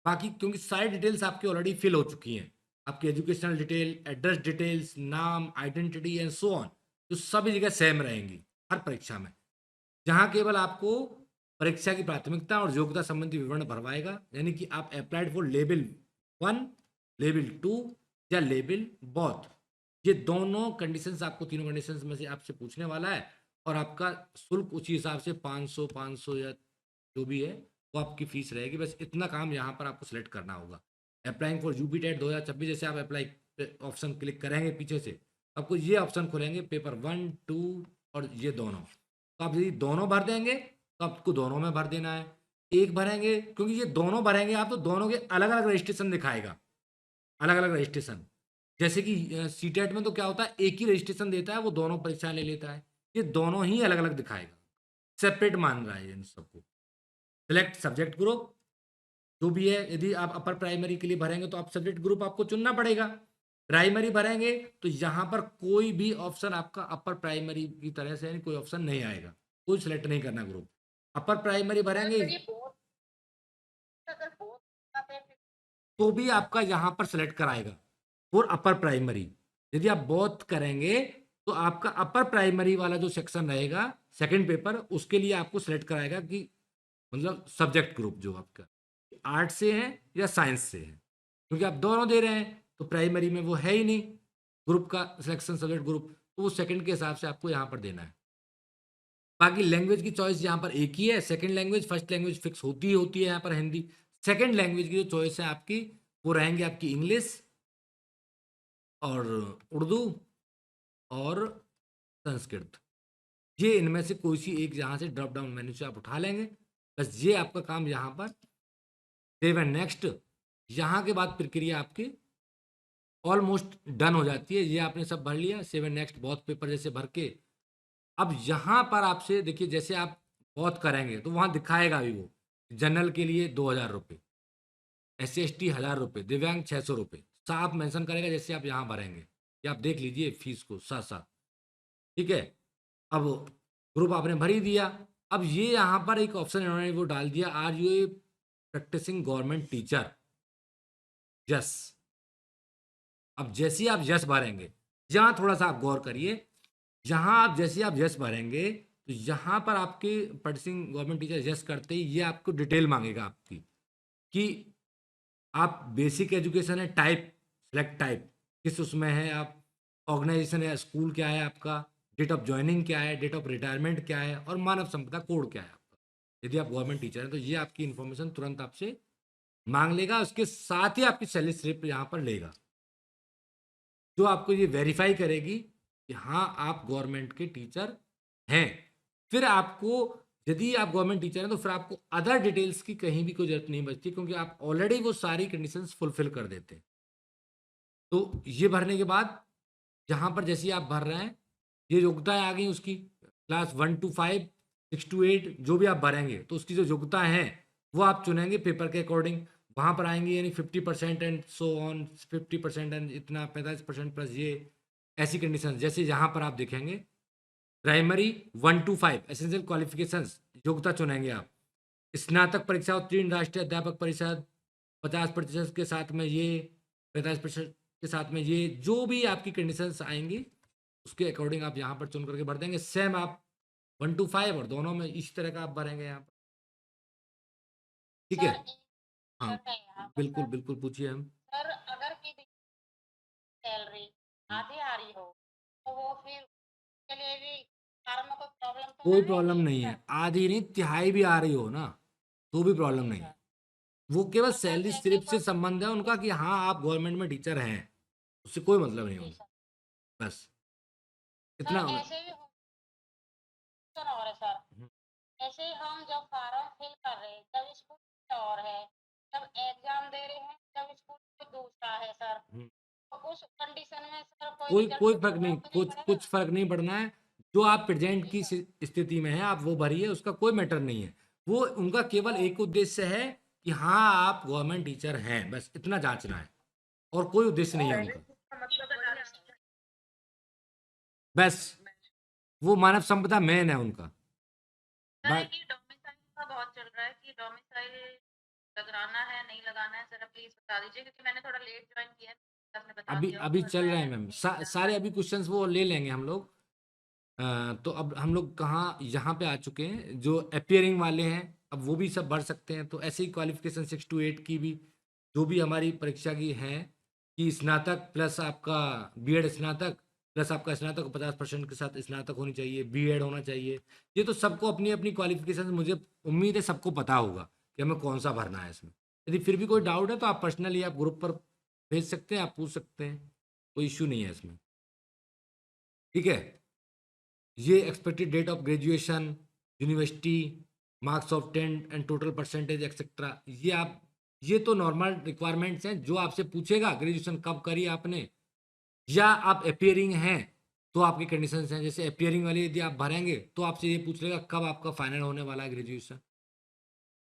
बाकी क्योंकि सारी डिटेल्स आपकी ऑलरेडी फिल हो चुकी हैं, आपकी एजुकेशनल डिटेल, एड्रेस डिटेल्स, नाम, आइडेंटिटी एंड सो ऑन, जो सभी जगह सेम रहेंगी हर परीक्षा में। जहाँ केवल आपको परीक्षा की प्राथमिकता और योग्यता संबंधी विवरण भरवाएगा, यानी कि आप अप्लाइड फॉर लेवल 1, लेवल 2 या लेवल बोथ, ये दोनों कंडीशंस आपको, तीनों कंडीशंस में से आपसे पूछने वाला है। और आपका शुल्क उसी हिसाब से 500 या जो भी है वो आपकी फीस रहेगी। बस इतना काम यहाँ पर आपको सिलेक्ट करना होगा। अप्लाइंग फॉर यूपी टेट 2026, जैसे आप अप्लाई ऑप्शन क्लिक करेंगे पीछे से, आपको ये ऑप्शन खुलेंगे, पेपर 1, 2 और ये दोनों। तो आप यदि दोनों भर देंगे तो आपको दोनों में भर देना है। एक भरेंगे, क्योंकि ये दोनों भरेंगे आप तो दोनों के अलग अलग रजिस्ट्रेशन दिखाएगा, अलग अलग रजिस्ट्रेशन। जैसे कि CTET में तो क्या होता है, एक ही रजिस्ट्रेशन देता है, वो दोनों परीक्षाएं ले लेता है, ये दोनों ही अलग अलग दिखाएगा, सेपरेट मान रहा है इन सबको। सिलेक्ट सब्जेक्ट ग्रुप, जो भी है, यदि आप अपर प्राइमरी के लिए भरेंगे तो आप सब्जेक्ट ग्रुप आपको चुनना पड़ेगा। प्राइमरी भरेंगे तो यहाँ पर कोई भी ऑप्शन आपका अपर प्राइमरी की तरह से कोई ऑप्शन नहीं आएगा, कोई सिलेक्ट नहीं करना ग्रुप। अपर प्राइमरी भरेंगे तो भी आपका यहाँ पर सिलेक्ट कराएगा फॉर अपर प्राइमरी। यदि आप बोथ करेंगे तो आपका अपर प्राइमरी वाला जो सेक्शन रहेगा सेकंड पेपर, उसके लिए आपको सिलेक्ट कराएगा कि मतलब सब्जेक्ट ग्रुप जो आपका आर्ट से है या साइंस से है, क्योंकि आप दोनों दे रहे हैं तो प्राइमरी में वो है ही नहीं ग्रुप का सिलेक्शन सब्जेक्ट ग्रुप, तो वो सेकंड के हिसाब से आपको यहाँ पर देना है। बाकी लैंग्वेज की चॉइस यहाँ पर एक ही है, second language first language fix होती है यहाँ पर हिंदी। सेकंड लैंग्वेज की जो चॉइस है आपकी वो रहेंगे आपकी इंग्लिश और उर्दू और संस्कृत। ये इनमें से कोई सी एक यहाँ से ड्रॉप डाउन मेन्यू से आप उठा लेंगे, बस ये आपका काम यहाँ पर सेव एंड नेक्स्ट। यहाँ के बाद प्रक्रिया आपकी ऑलमोस्ट डन हो जाती है। ये आपने सब भर लिया, सेव एंड नेक्स्ट बहुत पेपर जैसे भर के। अब यहाँ पर आपसे देखिए, जैसे आप बहुत करेंगे तो वहाँ दिखाएगा भी वो जनरल के लिए 2000 रुपये, SC/ST 1000 रुपये, दिव्यांग 600 रुपये, साफ मेंशन करेगा जैसे आप यहाँ भरेंगे। ये आप देख लीजिए फीस को साथ साथ, ठीक है। अब ग्रुप आपने भर ही दिया। अब ये यहाँ पर एक ऑप्शन इन्होंने वो डाल दिया, are you a practicing government teacher, yes. अब जैसे आप यस भरेंगे, यहाँ थोड़ा सा आप गौर करिए, जहाँ आप जैसे आप यस भरेंगे तो यहाँ पर आपके प्रैक्टिसिंग गवर्नमेंट टीचर यस करते ही ये आपको डिटेल मांगेगा आपकी कि आप बेसिक एजुकेशन है, टाइप सेलेक्ट टाइप किस उसमें है, आप ऑर्गेनाइजेशन है, स्कूल क्या है आपका, डेट ऑफ ज्वाइनिंग क्या है, डेट ऑफ रिटायरमेंट क्या है, और मानव संपदा कोड क्या है आपका। यदि आप गवर्नमेंट टीचर हैं तो ये आपकी इन्फॉर्मेशन तुरंत आपसे मांग लेगा। उसके साथ ही आपकी सैलरी स्लिप यहाँ पर लेगा, जो आपको ये वेरीफाई करेगी कि हाँ आप गवर्नमेंट के टीचर हैं। फिर आपको, यदि आप गवर्नमेंट टीचर हैं तो फिर आपको अदर डिटेल्स की कहीं भी कोई जरूरत नहीं बचती, क्योंकि आप ऑलरेडी वो सारी कंडीशंस फुलफिल कर देते हैं। तो ये भरने के बाद यहाँ पर जैसे आप भर रहे हैं, ये योग्यताएं आ गई उसकी, क्लास 1 to 5, 6 to 8 जो भी आप भरेंगे तो उसकी जो योग्यताएं हैं वो आप चुनेंगे पेपर के अकॉर्डिंग। वहाँ पर आएंगे यानी 50% एंड सो ऑन, 50% एंड इतना 45% प्लस ये ऐसी कंडीशन। जैसे यहाँ पर आप देखेंगे प्राइमरी 1 to 5 एसेंशियल क्वालिफिकेशंस योग्यता चुनेंगे आप, स्नातक परीक्षा उत्तीर्ण राष्ट्रीय अध्यापक परिषद 50% के साथ में ये, 45% के साथ में ये, जो भी आपकी कंडीशंस आएंगी उसके अकॉर्डिंग आप यहाँ पर चुन करके भर देंगे। सेम आप 1 to 5 और दोनों में इस तरह का आप भरेंगे यहाँ पर, ठीक है। हाँ बिल्कुल बिल्कुल पूछिए हम।
सर अगर की सैलरी आधी आ रही हो तो वो फिर के लिए भी फार्म में कोई प्रॉब्लम तो
कोई
ना
प्रॉब्लम
आएगी?
नहीं है, आधी नहीं तिहाई भी आ रही हो ना तो भी प्रॉब्लम नहीं है। वो केवल
तो सर
सैलरी
जैसे
स्लिप से
कोई
संबंध है उनका कि हाँ आप गवर्नमेंट में टीचर हैं, उससे कोई मतलब नहीं
जी
होगा,
सर।
बस
सर
इतना होना।
ऐसे भी क्वेश्चन और है सर,
हम्म,
ऐसे ही हम जब फार्म फिल कर रहे हैं जब स्कूल कुछ और है, जब एग्जाम दे रहे हैं जब स्कूल कुछ दूसरा है सर,
हम्म।
तो उस कंडीशन में सर कोई
कोई
रिजल्ट
कोई
में
फर्क नहीं,
प्रभाव तो नहीं
कुछ
पड़ेगा?
कुछ फर्क नहीं पड़ना है। जो आप प्रेजेंट
जी
की
सर।
स्थिति में है आप वो भरिए, उसका कोई मैटर नहीं है। वो उनका केवल एक उद्देश्य है कि हाँ आप गवर्नमेंट टीचर हैं, बस इतना जांचना है, और कोई उद्देश्य नहीं है उनका। बस वो मानव संपदा मेन है उनका।
सर कि डोमिसाइल का बहुत चल रहा है कि डोमिसाइल लगाना है नहीं लगाना है, सर प्लीज बता दीजिए क्योंकि मैंने थोड़ा लेट ज्वाइन किया है, क्लास में बता
अभी
दिया
अभी
और
चल रहे हैं
मैं
मैम, सारे अभी क्वेश्चंस वो ले लेंगे हम लोग। तो अब हम लोग कहाँ यहाँ पे आ चुके हैं, जो अपियरिंग वाले हैं अब वो भी सब भर सकते हैं। तो ऐसे ही क्वालिफिकेशन 6 to 8 की भी जो भी हमारी परीक्षा की है कि स्नातक प्लस आपका बीएड स्नातक प्लस आपका स्नातक 50% के साथ स्नातक होनी चाहिए, बीएड होना चाहिए। ये तो सबको अपनी अपनी क्वालिफिकेशन, मुझे उम्मीद है सबको पता होगा कि हमें कौन सा भरना है इसमें। यदि फिर भी कोई डाउट है तो आप पर्सनली आप ग्रुप पर भेज सकते हैं, आप पूछ सकते हैं, कोई इश्यू नहीं है इसमें, ठीक है। ये expected date of graduation, university, marks of 10 and total percentage etcetera, ये आप, ये तो नॉर्मल रिक्वायरमेंट्स हैं। जो आपसे पूछेगा ग्रेजुएशन कब करी आपने, या आप अपियरिंग हैं तो आपकी कंडीशंस हैं। जैसे अपियरिंग वाली यदि आप भरेंगे तो आपसे ये पूछ लेगा कब आपका फाइनल होने वाला है ग्रेजुएशन,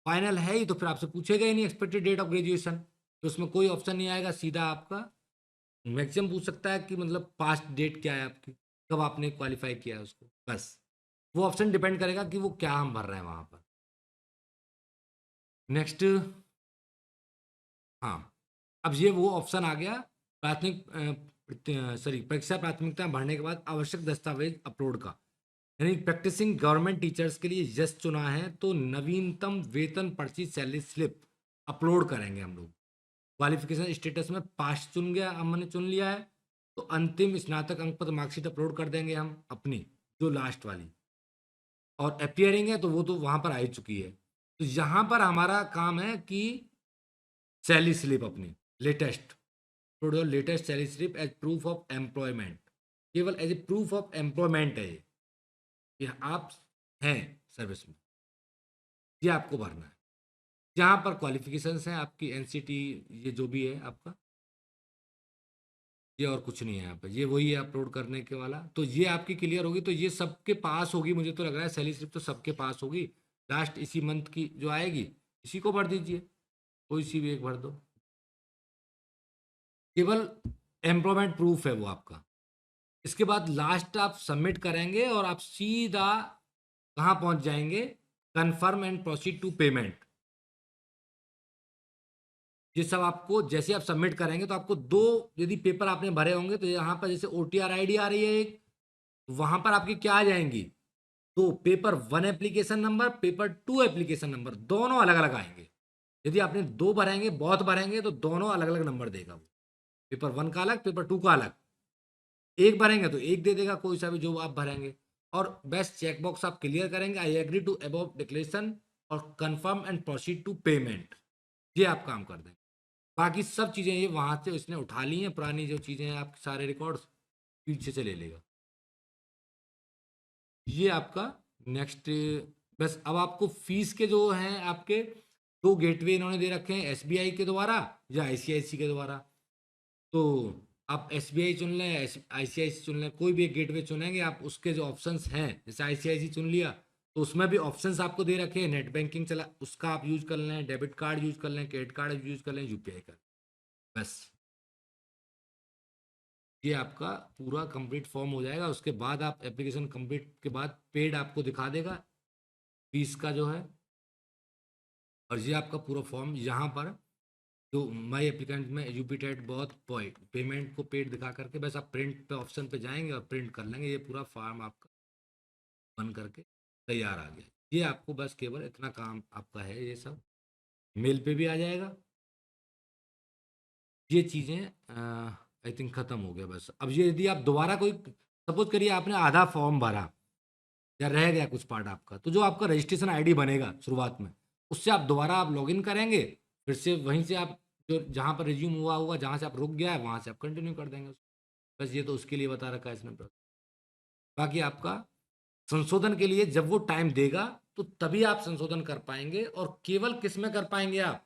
फाइनल है ही तो फिर आपसे पूछेगा ही नहीं एक्सपेक्टेड डेट ऑफ ग्रेजुएशन, तो उसमें कोई ऑप्शन नहीं आएगा, सीधा आपका मैक्सिमम पूछ सकता है कि मतलब पास्ट डेट क्या है आपकी, कब आपने क्वालिफाई किया है उसको, बस वो ऑप्शन डिपेंड करेगा कि वो क्या हम भर रहे हैं वहाँ पर। नेक्स्ट, हाँ, अब ये वो ऑप्शन आ गया परीक्षा प्राथमिकता भरने के बाद आवश्यक दस्तावेज अपलोड का, यानी प्रैक्टिसिंग गवर्नमेंट टीचर्स के लिए यस चुना है तो नवीनतम वेतन पर्ची सैलरी स्लिप अपलोड करेंगे हम लोग। क्वालिफिकेशन स्टेटस में पास चुन गया, हमने चुन लिया है तो अंतिम स्नातक अंक पत्र मार्कशीट अपलोड कर देंगे हम अपनी, जो लास्ट वाली, और अपियरिंग है तो वो तो वहाँ पर आ ही चुकी है। तो यहाँ पर हमारा काम है कि सैलरी स्लिप अपनी latest, latest salary slip as proof of employment, केवल as a proof of employment है ये कि आप हैं सर्विस में, ये आपको भरना है। जहाँ पर क्वालिफिकेशंस हैं आपकी एनसीटी, ये जो भी है आपका, ये और कुछ नहीं है यहाँ पे, ये वही है अपलोड करने के वाला, तो ये आपकी क्लियर होगी, तो ये सबके पास होगी, मुझे तो लग रहा है सैलरी स्लिप तो सबके पास होगी। लास्ट इसी मंथ की जो आएगी इसी को भर दीजिए, कोई सी भी एक भर दो, केवल एम्प्लॉयमेंट प्रूफ है वो आपका। इसके बाद लास्ट आप सबमिट करेंगे और आप सीधा कहाँ पहुँच जाएंगे, confirm and proceed to payment. ये सब आपको जैसे आप सबमिट करेंगे तो आपको दो यदि पेपर आपने भरे होंगे तो यहाँ पर जैसे OTR ID आ रही है एक, वहां पर आपकी क्या आ जाएंगी, दो paper 1 application number, paper 2 application number, दोनों अलग अलग आएंगे। यदि आपने दो भरेंगे, बहुत भरेंगे तो दोनों अलग अलग नंबर देगा वो, पेपर 1 का अलग, पेपर 2 का अलग। एक भरेंगे तो एक दे देगा, कोई सा भी जो आप भरेंगे। और बेस्ट चेकबॉक्स आप क्लियर करेंगे, I agree to above declaration और confirm and proceed to payment, ये आप काम कर देंगे। बाकी सब चीज़ें ये वहाँ से इसने उठा ली हैं, पुरानी जो चीज़ें हैं आपके सारे रिकॉर्ड्स पीछे से ले लेगा। ये आपका नेक्स्ट, बस अब आपको फीस के जो हैं आपके दो गेटवे इन्होंने दे रखे हैं, SBI के द्वारा या ICICI के द्वारा। तो आप SBI चुन लें, ICICI चुन लें, कोई भी एक गेटवे चुनेंगे आप, उसके जो ऑप्शंस हैं, जैसे ICICI चुन लिया तो उसमें भी ऑप्शंस आपको दे रखे हैं, नेट बैंकिंग चला उसका आप यूज कर लें, डेबिट कार्ड यूज कर लें, क्रेडिट कार्ड यूज कर लें, UPI कर, बस ये आपका पूरा कंप्लीट फॉर्म हो जाएगा। उसके बाद आप एप्लीकेशन कंप्लीट के बाद पेड आपको दिखा देगा फीस का जो है, और ये आपका पूरा फॉर्म यहाँ पर जो माई एप्लीकेंट में यूपीटेट बहुत पेमेंट को पेड दिखा करके बस आप प्रिंट पे ऑप्शन पे जाएंगे और प्रिंट कर लेंगे, ये पूरा फॉर्म आपका बन करके तैयार आ गया। ये आपको बस केवल इतना काम आपका है, ये सब मेल पे भी आ जाएगा। ये चीज़ें आई थिंक ख़त्म हो गया बस। अब ये यदि आप दोबारा कोई, सपोज करिए आपने आधा फॉर्म भरा या रह गया कुछ पार्ट आपका, तो जो आपका रजिस्ट्रेशन ID बनेगा शुरुआत में, उससे आप दोबारा आप लॉगिन करेंगे, फिर से वहीं से आप जो जहाँ पर रिज्यूम हुआ होगा, जहाँ से आप रुक गया है वहाँ से आप कंटिन्यू कर देंगे उसको। बस ये तो उसके लिए बता रखा है इसने। बाकी आपका संशोधन के लिए जब वो टाइम देगा तो तभी आप संशोधन कर पाएंगे, और केवल किस में कर पाएंगे आप,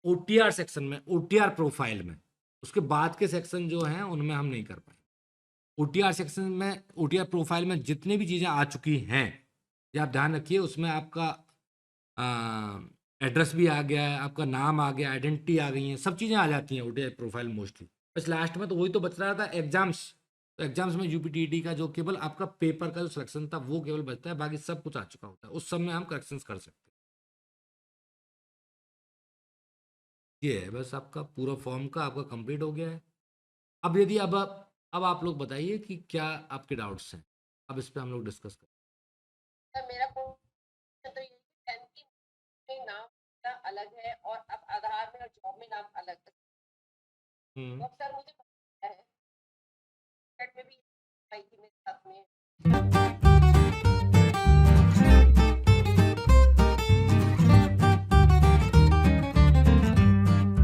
OTR सेक्शन में, OTR प्रोफाइल में। उसके बाद के सेक्शन जो हैं उनमें हम नहीं कर पाएंगे। OTR सेक्शन में, OTR प्रोफाइल में जितनी भी चीज़ें आ चुकी हैं, ये आप ध्यान रखिए, उसमें आपका एड्रेस भी आ गया है, आपका नाम आ गया, आइडेंटिटी आ गई है, सब चीज़ें आ जाती हैं OTR प्रोफाइल मोस्टली। बस लास्ट में तो वही तो बच रहा था एग्जाम्स, तो एग्जाम्स में UPTET का जो केवल आपका पेपर का जो सिलेक्शन था वो केवल बचता है, बाकी सब कुछ आ चुका होता है, उस सब में हम करेक्शंस कर सकते हैं। ये है बस आपका पूरा फॉर्म का आपका कंप्लीट हो गया है। अब यदि अब आप लोग बताइए कि क्या आपके डाउट्स हैं, अब इस पे हम लोग डिस्कस करें।
सर मेरा क्वेश्चन तो ये है कि 10th की में नाम मेरा अलग है और अब आधार में और जॉब में नाम अलग है। अब सर मुझे पता है, में भी आई थी मेरे साथ में